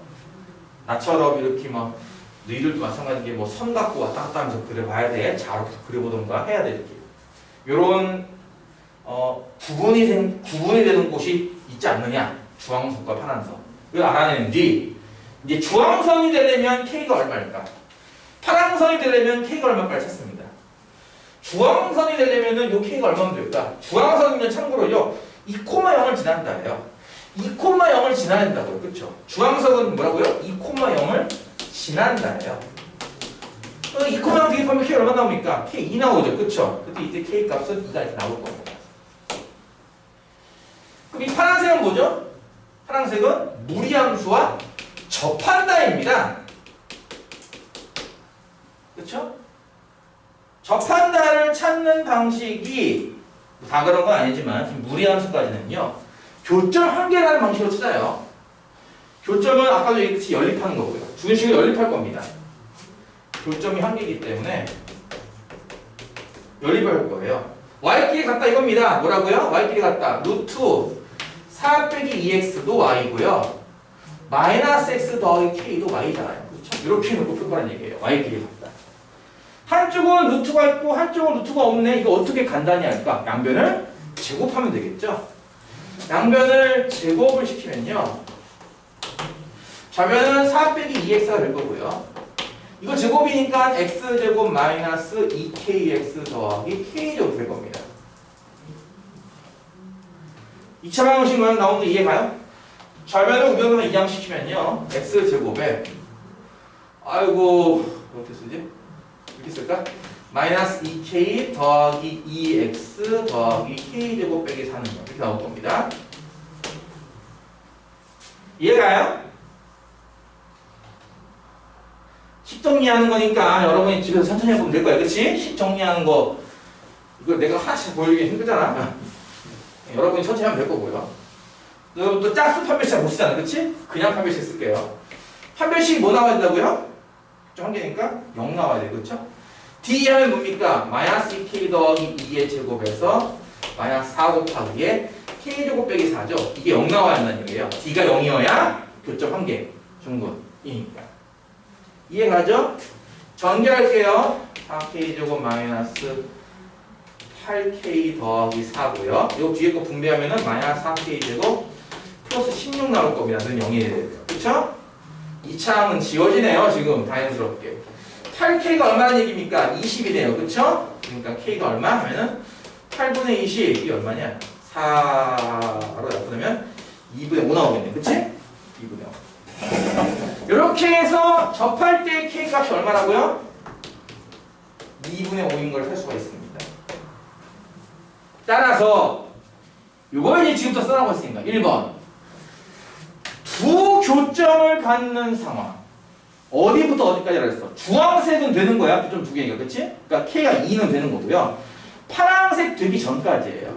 나처럼 이렇게 막 너희들도 마찬가지게 뭐 선 갖고 왔다 갔다 하면서 그려봐야 돼. 자로 그려보던가 해야 돼. 이렇게 요런 구분이 되는 곳이 있지 않느냐. 주황선과 파란선. 이걸 알아낸 뒤 이제 주황선이 되려면 K가 얼마일까? 파란선이 되려면 K가 얼마일까 찾습니다. 주황선이 되려면은 요 K가 얼마면 될까? 주황선이면 참고로요 2,0을 지난다예요. 2,0을 지나야 된다고요. 그렇죠? 주황선은 뭐라고요? 2,0을 지난다예요. 2,0 대입하면 K 얼마 나옵니까? K 2 나오죠. 그렇죠? 그때 이제 K 값은 2가 이렇게 나올 겁니다. 그럼 이 파란색은 뭐죠? 파란색은 무리함수와 접한다입니다. 그렇죠? 접한다를 찾는 방식이 다 그런 건 아니지만 지금 무리함수까지는요 교점 1개라는 방식으로 찾아요. 교점은 아까도 얘기했듯이 연립하는 거고요. 주근식을 연립할 겁니다. 교점이 1개이기 때문에 연립을 할 거예요. y끼리 같다 이겁니다. 뭐라고요? y끼리 같다. 루트 4 빼기 2x도 y고요. 마이너스 x 더하기 k도 y잖아요. 그렇죠? 이렇게 놓고 표현하는 얘기예요. y끼리 같다. 한쪽은 루트가 있고 한쪽은 루트가 없네. 이거 어떻게 간단히 할까? 양변을 제곱하면 되겠죠? 양변을 제곱을 시키면요 좌변은 4 빼기 2x가 될 거고요. 이거 제곱이니까 x제곱 마이너스 2kx 더하기 k제곱 될 겁니다. 2차 방정식 모양 나오는 거 이해 가요? 좌변을 우변으로 이항시키면요 x제곱에 아이고 어떻게 쓰지? 이렇게 쓸까? 마이너스 2k 더하기 2x 더하기 k제곱 빼기 4는 이렇게 나올 겁니다. 이해가요? 식 정리하는 거니까 여러분이 집에서 천천히 해보면 될 거야. 그치? 식 정리하는 거 이거 내가 하나씩 보여주기 힘들잖아. 여러분이 천천히 하면 될 거고요. 여러분 또 짝수 판별식 못 쓰잖아. 그치? 그냥 판별식 쓸게요. 판별식이 뭐 나와야 된다고요? 좀 한 개니까 0 나와야 돼. 그쵸? D 하면 뭡니까? 마이너스 2k 더하기 2의 제곱에서 마이너스 4 곱하기에 k제곱 빼기 4죠. 이게 0 나와야 한다는 얘기예요. D가 0이어야 교점 1개 중근이니까. 이해가죠? 전개할게요. 4k제곱 마이너스 8k 더하기 4고요. 이거 뒤에 거 분배하면은 마이너스 4k제곱 플러스 16 나올 겁니다. 는 0이 돼요. 그쵸? 2차항은 지워지네요. 지금 자연스럽게. 8k가 얼마나 얘기입니까? 20이네요. 그쵸? 그러니까 k가 얼마? 하면은 8분의 20 이게 얼마냐? 4로 약분하면 2분의 5 나오겠네. 그치? 2분의 5. 이렇게 해서 접할 때 k 값이 얼마라고요? 2분의 5인 걸 할 수가 있습니다. 따라서 이걸 이제 지금부터 써나가고 있으니까 1번 두 교점을 갖는 상황. 어디부터 어디까지라 했어? 주황색은 되는 거야. 교점 두 개니까. 그치? 그러니까 K가 2는 되는 거고요. 파란색 되기 전까지예요.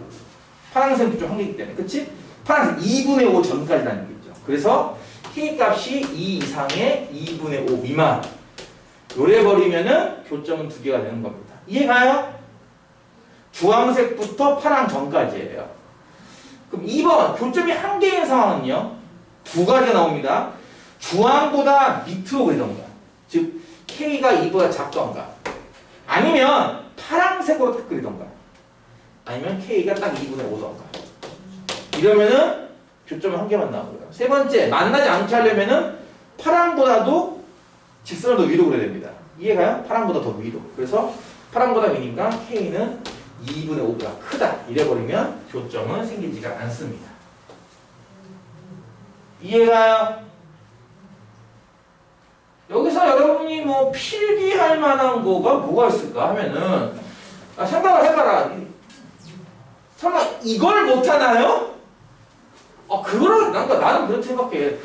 파란색 교점 한 개이기 때문에. 그치? 파란색 2분의 5 전까지라는 얘기죠. 그래서 K 값이 2 이상의 2분의 5 미만. 요래 버리면은 교점은 두 개가 되는 겁니다. 이해가요? 주황색부터 파랑 전까지예요. 그럼 2번 교점이 한 개인 상황은요. 두 가지가 나옵니다. 주황보다 밑으로 그리던가, 즉 K가 2보다 작던가, 아니면 파란색으로 딱 그리던가, 아니면 K가 딱 2분의 5던가. 이러면은 교점은 한 개만 나오고요. 세 번째, 만나지 않게 하려면은 파란보다도 직선을 더 위로 그려야 됩니다. 이해가요? 파란보다 더 위로. 그래서 파란보다 위니까 K는 2분의 5보다 크다. 이래버리면 교점은 생기지가 않습니다. 이해가요? 여기서 여러분이 뭐 필기할 만한 거가 뭐가 있을까 하면은 생각을 해봐라. 설마 이걸 못하나요? 그거를 나는 그렇게 생각해.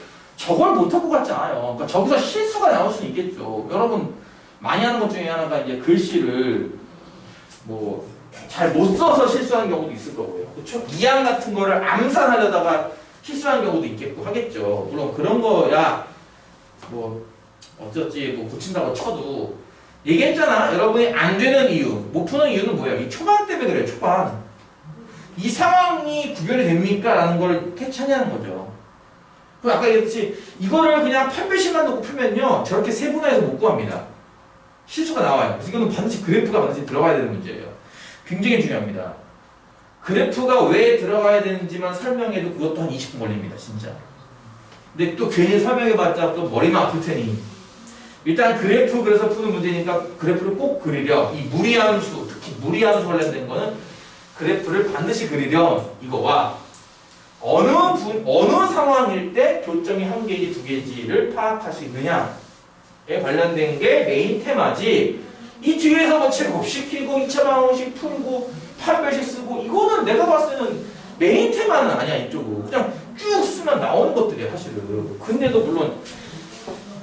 저걸 못할 것 같지 않아요. 그러니까 저기서 실수가 나올 수는 있겠죠. 여러분 많이 하는 것 중에 하나가 이제 글씨를 뭐 잘 못 써서 실수하는 경우도 있을 거고요. 그렇죠? 이항 같은 거를 암산하려다가 실수하는 경우도 있겠고 하겠죠. 물론 그런 거야 뭐 어쩌지 뭐 고친다고 쳐도 얘기했잖아. 여러분이 안 되는 이유, 못 푸는 이유는 뭐예요? 이 초반 때문에 그래요. 초반. 이 상황이 구별이 됩니까? 라는 걸 캐치하냐는 거죠. 그럼 아까 얘기했듯이 이거를 그냥 판별식만 놓고 풀면요 저렇게 세분화해서 못 구합니다. 실수가 나와요. 그래서 이거는 반드시 그래프가 반드시 들어가야 되는 문제예요. 굉장히 중요합니다. 그래프가 왜 들어가야 되는지만 설명해도 그것도 한 20분 걸립니다. 진짜. 근데 또 괜히 설명해봤자 또 머리만 아플 테니 일단 그래프 그래서 푸는 문제니까 그래프를 꼭 그리려. 이 무리함수, 특히 무리함수 관련된 거는 그래프를 반드시 그리려. 이거와 어느 상황일 때 교점이 한 개인지 두 개인지를 파악할 수 있느냐에 관련된 게 메인 테마지. 이 뒤에서 뭐 제곱시키고 2차 방정식 풀고 판별식 쓰고 이거는 내가 봤을 때는 메인 테마는 아니야. 이쪽으로 그냥 쭉 쓰면 나오는 것들이야 사실은. 근데도 물론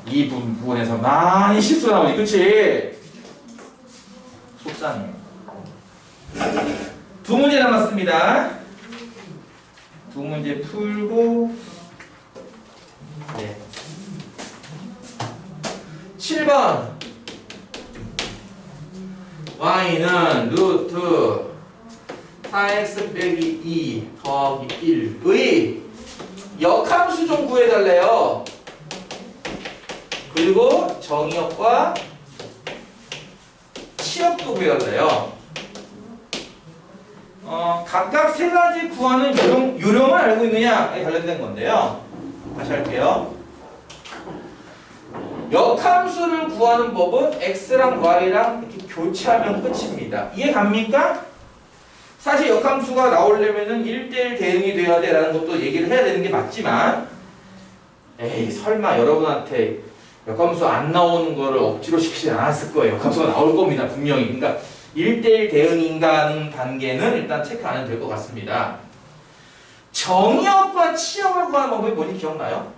이 부분에서 많이 실수 나오니 그치? 속상해. 두 문제 남았습니다. 두 문제 풀고 네. 7번 y는 루트 4x 빼기 2 더하기 1의 역함수 좀 구해달래요. 그리고 정의역과 치역도 구해달래요. 각각 세 가지 구하는 요령을 알고 있느냐에 관련된 건데요. 다시 할게요. 역함수를 구하는 법은 x랑 y랑 이렇게 교체하면 끝입니다. 이해 갑니까? 사실 역함수가 나오려면은 1대1 대응이 돼야 돼 라는 것도 얘기를 해야 되는 게 맞지만 에이 설마 여러분한테 역함수 안 나오는 거를 억지로 시키지 않았을 거예요. 역함수가 나올 겁니다. 분명히. 그러니까 1대1 대응인가 하는 단계는 일단 체크 안 해도 될 것 같습니다. 정의역과 치역을 구하는 방법이 뭔지 기억나요?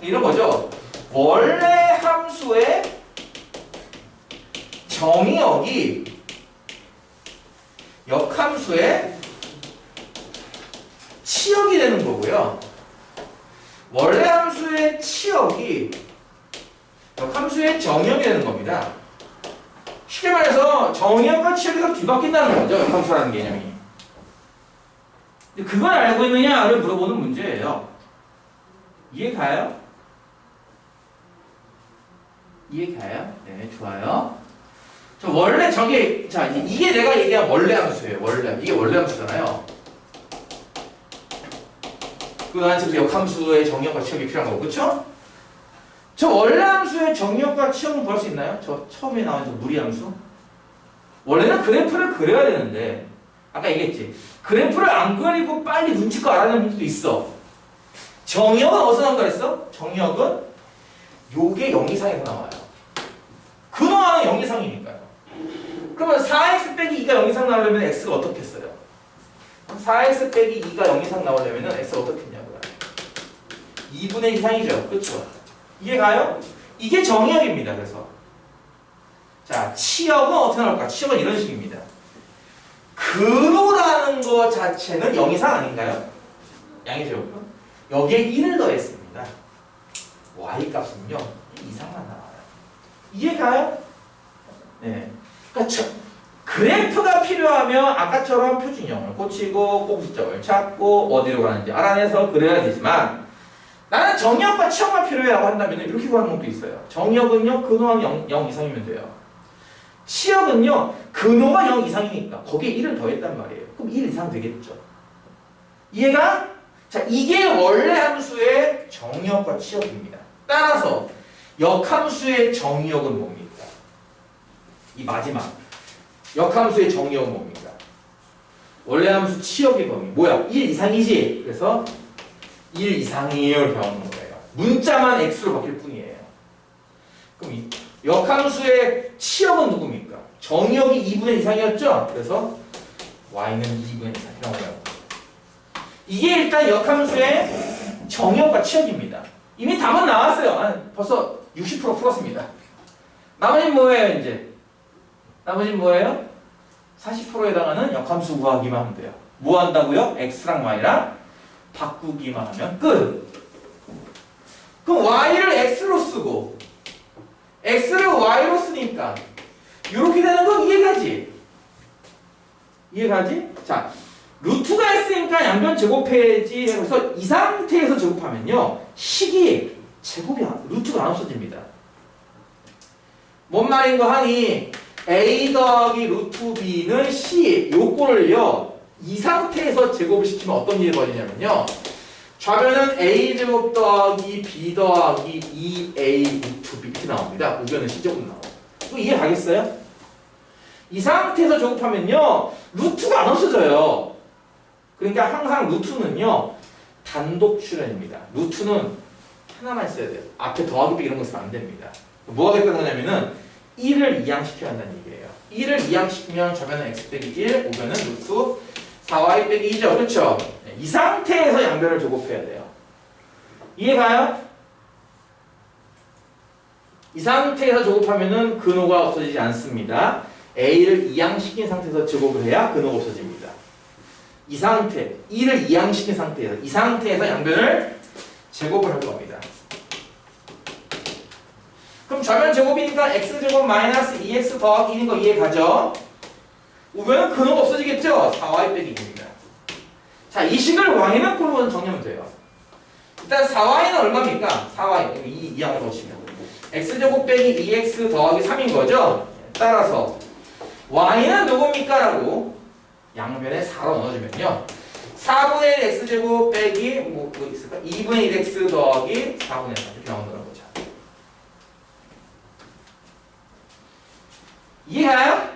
이런 거죠. 원래 함수의 정의역이 역함수의 치역이 되는 거고요. 원래 함수의 치역이 역함수의 정의역이 되는 겁니다. 쉽게 말해서 정의역과 치역이 뒤바뀐다는 거죠. 역함수라는 개념이. 그걸 알고 있느냐를 물어보는 문제예요. 이해 가요? 이해 가요? 네, 좋아요. 저 원래 저게 자 이게 내가 얘기한 원래 함수예요. 원래 이게 원래 함수잖아요. 난 지금 역함수의 정의역과 치역이 필요한 거고, 그렇죠? 저 원래 함수의 정의역과 치역은 구할 수 있나요? 저 처음에 나온 저 무리함수? 원래는 그래프를 그려야 되는데 아까 얘기했지. 그래프를 안 그리고 빨리 눈치껏 알아내는 분들도 있어. 정의역은 어디서 나온다 그랬어? 정의역은 요게 0 이상에서 나와요. 근호항은 0 이상이니까요. 그러면 4x 빼기 2가 0 이상 나오려면 x가 어떻게 했어요? 4x 빼기 2가 0 이상 나오려면 x가 어떻게 했냐고요? 2분의 이상이죠. 그렇죠? 이해 가요? 이게 정의역입니다. 그래서 자, 치역은 어떻게 나올까? 치역은 이런 식입니다. 근호라는 거 자체는 0 이상 아닌가요? 양의 제곱은? 여기에 1을 더했습니다. y 값은요 1 이상만 나와요. 이해 가요? 네. 그러니까 그래프가 필요하면 아까처럼 표준형을 고치고 꼭지점을 찾고 어디로 가는지 알아내서 그려야 되지만 나는 정의역과 치역만 필요해라고 한다면 이렇게 구하는 것도 있어요. 정의역은요 근호가 0 이상이면 돼요. 치역은요 근호가 0 이상이니까 거기에 1을 더했단 말이에요. 그럼 1 이상 되겠죠. 이해가? 자, 이게 원래 함수의 정의역과 치역입니다. 따라서 역함수의 정의역은 뭡니까? 이 마지막 역함수의 정의역은 뭡니까? 원래 함수 치역의 범위 뭐야? 1 이상이지? 그래서 1 이상이에요를 배우는 거예요. 문자만 x로 바뀔 뿐이에요. 그럼 이 역함수의 치역은 누굽니까? 정의역이 2분의 이상이었죠? 그래서 y는 2분의 이상이라고 해요. 이게 일단 역함수의 정의역과 치역입니다. 이미 답은 나왔어요. 벌써 60% 풀었습니다. 나머지는 뭐예요, 이제? 나머지는 뭐예요? 40%에 해당하는 역함수 구하기만 하면 돼요. 뭐 한다고요? x랑 y랑 바꾸기만 하면 끝. 그럼 y를 x로 쓰고 x를 y로 쓰니까 이렇게 되는 거 이해가지? 이해가지? 자, 루트가 했으니까 양변 제곱해야지. 그래서 이 상태에서 제곱하면요, 식이 제곱이 루트가 안 없어집니다. 뭔 말인 거 하니? a 더하기 루트 b는 c, 요거를요 이 상태에서 제곱을 시키면 어떤 일이 벌어지냐면요, 좌변은 a 제곱 더하기 b 더하기 2a 루트 b 이렇게 나옵니다. 우변은 c 제곱 나와요. 또 이해 가겠어요? 이 상태에서 제곱하면요 루트가 안 없어져요. 그러니까 항상 루트는요 단독 출현입니다. 루트는 하나만 있어야 돼요. 앞에 더하기 빼기 이런 거 쓰면 안 됩니다. 뭐 하겠다는 거냐면은 1을 이항시켜야 한다는 얘기예요. 1을 이항시키면 좌변은 x 빼기 1, 우변은 루트 4y 빼기 2죠. 그렇죠? 이 상태에서 양변을 제곱해야 돼요. 이해가요? 이 상태에서 제곱하면은 근호가 없어지지 않습니다. a를 이항시킨 상태에서 제곱을 해야 근호가 없어집니다. 이 상태, 1을 이항시킨 상태에서, 이 상태에서 양변을 제곱을 할 겁니다. 그럼 좌변 제곱이니까 x제곱 마이너스 2x 더하기 1인 거 이해가죠? 우변은 근호가 없어지겠죠? 4y 빼기 2입니다. 자, 이 식을 y만 꼴로 정리하면 돼요. 일단 4y는 얼마입니까? 4y, 이 양을 넣으시면 x제곱 빼기 2x 더하기 3인 거죠? 따라서 y는 누굽니까? 라고 양변에 4로 넣어주면요, 4분의 1 x제곱 빼기 뭐 있을까? 2분의 1x 더하기 4분의 4 이렇게 나오는 거죠. 이해가요?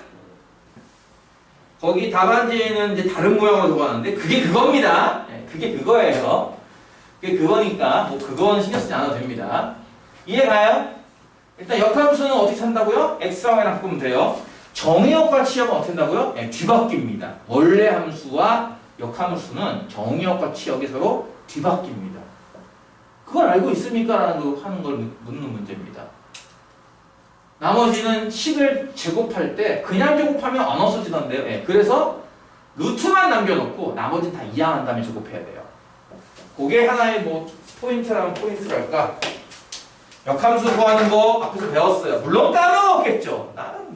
거기 답안지에는 이제 다른 모양으로 적어놨는데 그게 그겁니다. 네, 그게 그거예요. 그게 그거니까 뭐 그건 신경 쓰지 않아도 됩니다. 이해가요? 일단 역함수는 어떻게 찾는다고요? x와 y랑 바꾸면 돼요. 정의역과 치역은 어떻게 한다고요? 네, 뒤바뀝니다. 원래 함수와 역함수는 정의역과 치역이 서로 뒤바뀝니다. 그걸 알고 있습니까? 라는 거 하는 걸 묻는 문제입니다. 나머지는 식을 제곱할 때 그냥 제곱하면 안 없어지던데요. 네, 그래서 루트만 남겨놓고 나머지는 다 이항한 다음에 제곱해야 돼요. 그게 하나의 뭐 포인트라면 포인트랄까? 역함수 구하는 거 앞에서 배웠어요. 물론 까먹었겠죠. 나는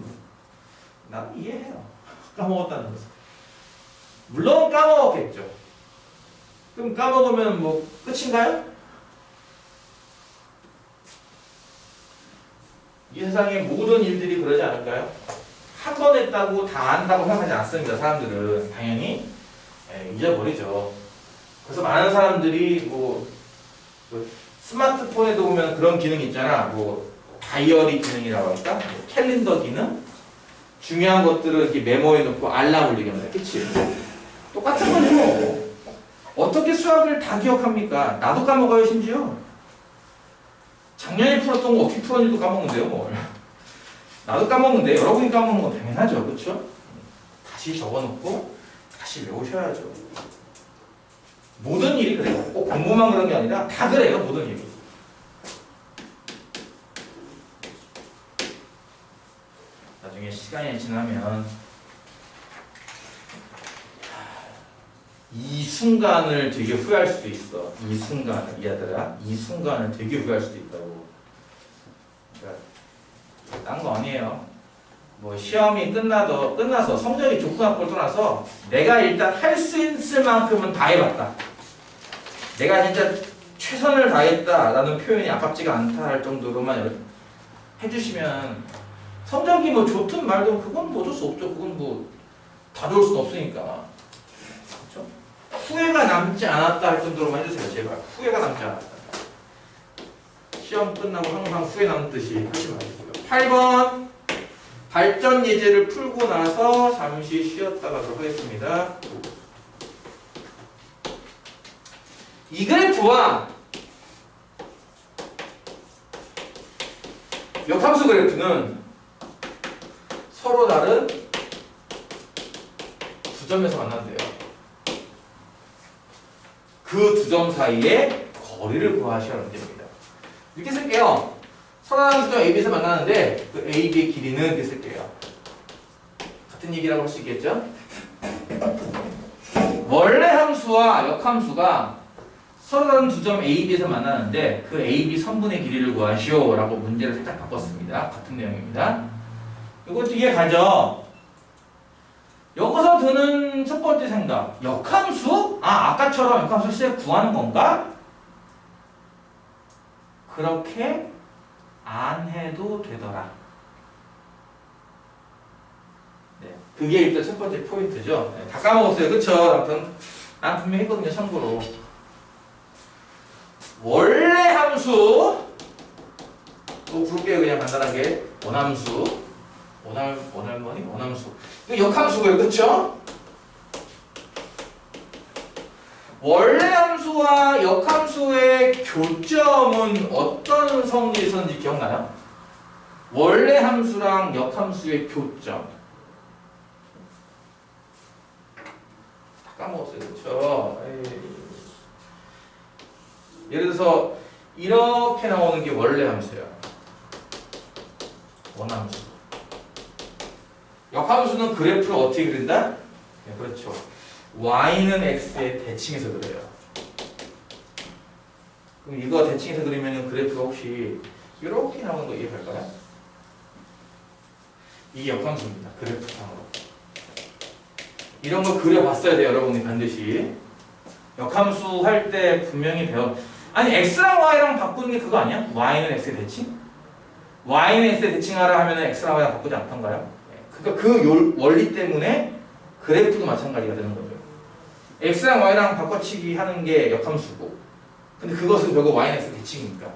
이해해요. 까먹었다는 것은. 물론 까먹었겠죠. 그럼 까먹으면 뭐 끝인가요? 이 세상의 모든 일들이 그러지 않을까요? 한 번 했다고 다 안다고 생각하지 않습니다. 사람들은 당연히 잊어버리죠. 그래서 많은 사람들이 뭐 스마트폰에도 보면 그런 기능이 있잖아. 뭐 다이어리 기능이라고 할까? 뭐 캘린더 기능? 중요한 것들을 이렇게 메모해 놓고 알람 울리게 합니다. 그치? 똑같은 거죠. 뭐. 어떻게 수학을 다 기억합니까? 나도 까먹어요, 심지어. 작년에 풀었던 거 어떻게 풀었는지도 까먹는데요, 뭘. 나도 까먹는데 여러분이 까먹는 건 당연하죠. 그렇죠? 다시 적어놓고 다시 외우셔야죠. 모든 일이 그래요. 꼭 공부만 그런 게 아니라 다 그래요, 모든 일이. 나중에 시간이 지나면 이 순간을 되게 후회할 수도 있어. 이 순간을, 이 아들아, 이 순간을 되게 후회할 수도 있다고. 그러니까 딴 거 아니에요. 뭐 시험이 끝나서 성적이 좋고 나쁘고 떠나서 내가 일단 할 수 있을 만큼은 다 해봤다. 내가 진짜 최선을 다했다라는 표현이 아깝지가 않다 할 정도로만 해주시면 성적이 뭐 좋든 말든 그건 뭐 어쩔 수 없죠. 그건 뭐 다 좋을 수는 없으니까. 그렇죠? 후회가 남지 않았다 할 정도로만 해주세요. 제발. 후회가 남지 않았다. 시험 끝나고 항상 후회 남듯이 하지 마시고요. 8번 발전 예제를 풀고 나서 잠시 쉬었다 가도록 하겠습니다. 이 그래프와 역함수 그래프는 서로 다른 두 점에서 만난대요. 그 두 점 사이의 거리를 구하시라는 문제입니다. 이렇게 쓸게요. 선한 수점 AB에서 만나는데 그 AB의 길이는 이렇게 쓸게요. 같은 얘기라고 할 수 있겠죠? 원래 함수와 역함수가 선한 두 점 AB에서 만나는데 그 AB 선분의 길이를 구하시오 라고 문제를 살짝 바꿨습니다. 같은 내용입니다. 이것도 이해 가죠? 여기서 드는 첫 번째 생각, 역함수? 아까처럼 역함수 시에 구하는 건가? 그렇게 안 해도 되더라. 네, 그게 일단 첫 번째 포인트죠. 네, 다 까먹었어요. 그쵸? 아무튼 난 분명히 했거든요. 참고로. 원래 함수 또 부를게요. 그냥 간단하게 원함수 원함수 이거 역함수고요. 그쵸? 원래 함수와 역함수의 교점은 어떤 성질에서인지 기억나요? 원래 함수랑 역함수의 교점 다 까먹었어요. 그쵸? 예를 들어서 이렇게 나오는 게 원래 함수예요. 원함수. 역함수는 그래프를 어떻게 그린다? 네, 그렇죠. y는 x의 대칭해서 그려요. 그럼 이거 대칭해서 그리면 그래프가 혹시 이렇게 나오는 거 이해할까요? 이게 역함수입니다. 그래프상으로. 이런 거 그려봤어야 돼요. 여러분이 반드시. 역함수 할 때 분명히 아니 x랑 y랑 바꾸는 게 그거 아니야? y는 x의 대칭? y는 x의 대칭하라 하면 x랑 y랑 바꾸지 않던가요? 그러니까 그 원리 때문에 그래프도 마찬가지가 되는 거죠. x랑 y랑 바꿔치기 하는 게 역함수고, 근데 그것은 결국 y는 x 대칭이니까.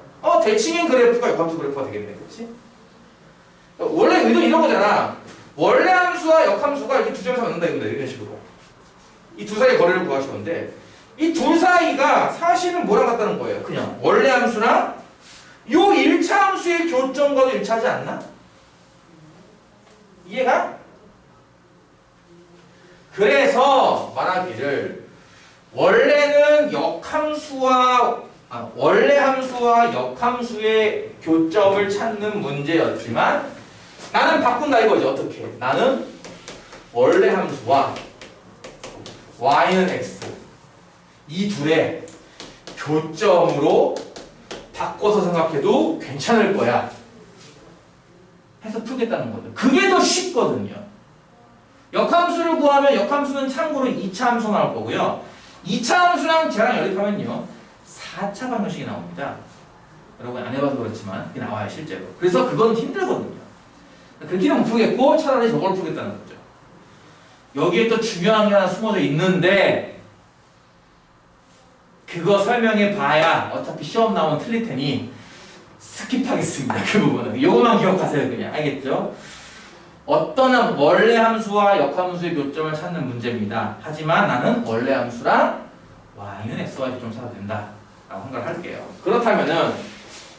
대칭인 그래프가 역함수 그래프가 되겠네, 그렇지? 원래 의도 이런 거잖아. 원래 함수와 역함수가 이렇게 두 점에서 만난다 이겁니다. 이런 식으로. 이 두 사이의 거리를 구하시는데 이 둘 사이가 사실은 뭐랑 같다는 거예요. 그냥 원래 함수랑 요 1차 함수의 교점과도 일치하지 않나? 이해가? 그래서 말하기를 원래 함수와 역함수의 교점을 찾는 문제였지만 나는 바꾼다 이거지. 어떻게? 나는 원래 함수와 y는 x 이 둘의 교점으로 바꿔서 생각해도 괜찮을 거야 해서 풀겠다는 거죠. 그게 더 쉽거든요. 역함수를 구하면 역함수는 참고로 2차 함수 나올 거고요. 2차 함수랑 쟤랑 연립하면요 4차 방정식이 나옵니다. 여러분 안 해봐서 그렇지만 그게 나와요 실제로. 그래서 그건 힘들거든요. 그렇게는 못 풀겠고 차라리 저걸 풀겠다는 거죠. 여기에 또 중요한 게 하나 숨어져 있는데 그거 설명해 봐야 어차피 시험 나오면 틀릴 테니 스킵하겠습니다. 그 부분은. 요것만 기억하세요. 그냥. 알겠죠? 어떤 원래 함수와 역함수의 교점을 찾는 문제입니다. 하지만 나는 원래 함수랑 y는 x와 교점을 찾아도 된다 라고 생각을 할게요. 그렇다면은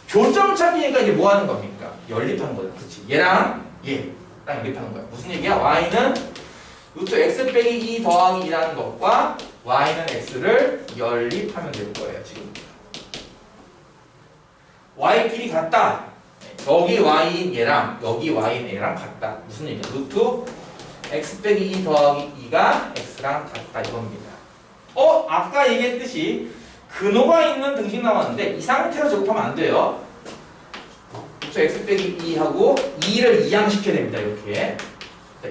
교점 찾기니까 이게 뭐 하는 겁니까? 연립하는 거죠. 그렇지? 얘랑 얘랑 연립하는 거야. 무슨 얘기야? y는 루트 x 빼기 2 더하기 2라는 것과 y는 x를 연립하면 될 거예요. 지금 y끼리 같다. 여기 y인 얘랑 여기 y인 얘랑 같다. 무슨 얘기야? 루트 x 빼기 2 더하기 2가 x랑 같다 이겁니다. 아까 얘기했듯이 근호가 있는 등식 나왔는데 이 상태로 제곱하면 안 돼요. 루트 x 빼기 2하고 2를 이항시켜야 됩니다. 이렇게.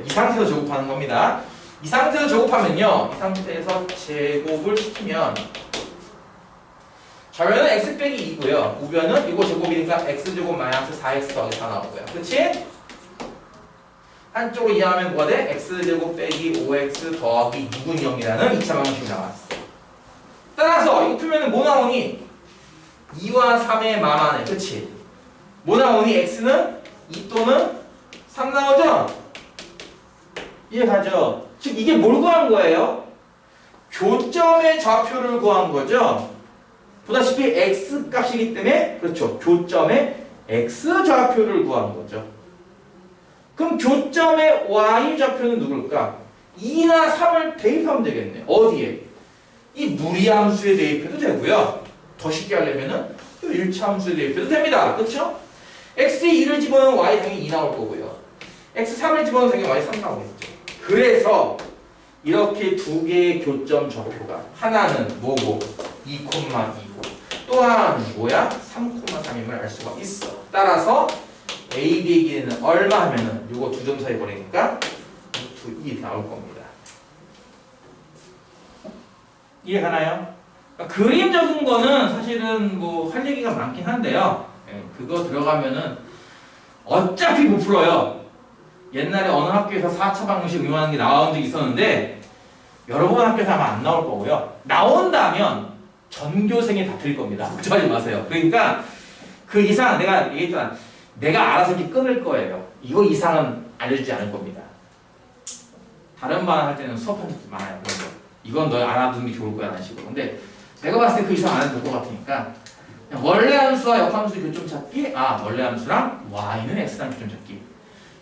이 상태에서 제곱하는 겁니다. 이 상태에서 제곱하면요. 이 상태에서 제곱을 시키면 좌변은 x 빼기 2고요. 우변은 이거 제곱이니까 x제곱 마이너스 4x 더하기 4 나오고요. 그치? 한쪽으로 이항하면 뭐가 돼? x제곱 빼기 5x 더하기 6은 0이라는 2차 방정식이 나왔어. 따라서 이거 풀면은 뭐 나오니? 2와 3의 마만에. 그치? 뭐 나오니? x는 2 또는 3 나오죠? 이해가죠? 즉 이게 뭘 구한 거예요? 교점의 좌표를 구한 거죠? 보다시피 x 값이기 때문에 그렇죠. 교점의 x 좌표를 구한 거죠. 그럼 교점의 y 좌표는 누굴까? 2나 3을 대입하면 되겠네. 어디에? 이 무리함수에 대입해도 되고요. 더 쉽게 하려면은 일차함수에 대입해도 됩니다. 그렇죠? x에 2를 집어넣으면 y 당연히 2 나올 거고요. x 3을 집어넣으면 당연히 y 3 나오겠죠. 그래서 이렇게 두 개의 교점 좌표가 하나는 뭐고 2,2고 또 하나는 뭐야? 3,3임을 알 수가 있어. 따라서 a 대기는 얼마 하면은 요거 두 점 사이 버리니까 루트 2 나올 겁니다. 이해가나요? 그러니까 그림 적은 거는 사실은 뭐 할 얘기가 많긴 한데요. 그거 들어가면은 어차피 못 풀어요. 옛날에 어느 학교에서 4차 방정식 응용하는 게 나온 적이 있었는데 여러 번 학교에서 아마 안 나올 거고요. 나온다면 전교생이 다 틀릴 겁니다. 걱정하지 마세요. 그러니까 그 이상 내가 얘기했잖아. 내가 알아서 이렇게 끊을 거예요. 이거 이상은 알려주지 않을 겁니다. 다른 반 할 때는 수업한 적도 많아요. 그런 거. 이건 너 알아두는 게 좋을 거야 라는 식으로. 근데 내가 봤을 때 그 이상 안 해도 될 것 같으니까 그냥 원래 함수와 역함수 교점 찾기. 원래 함수랑 y는 x랑 교점 찾기.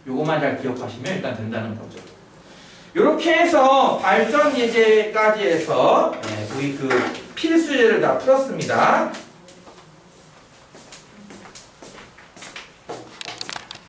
요것만 잘 기억하시면 일단 된다는 거죠. 이렇게 해서 발전 예제까지 해서 거의 그 필수 예제를 다 풀었습니다.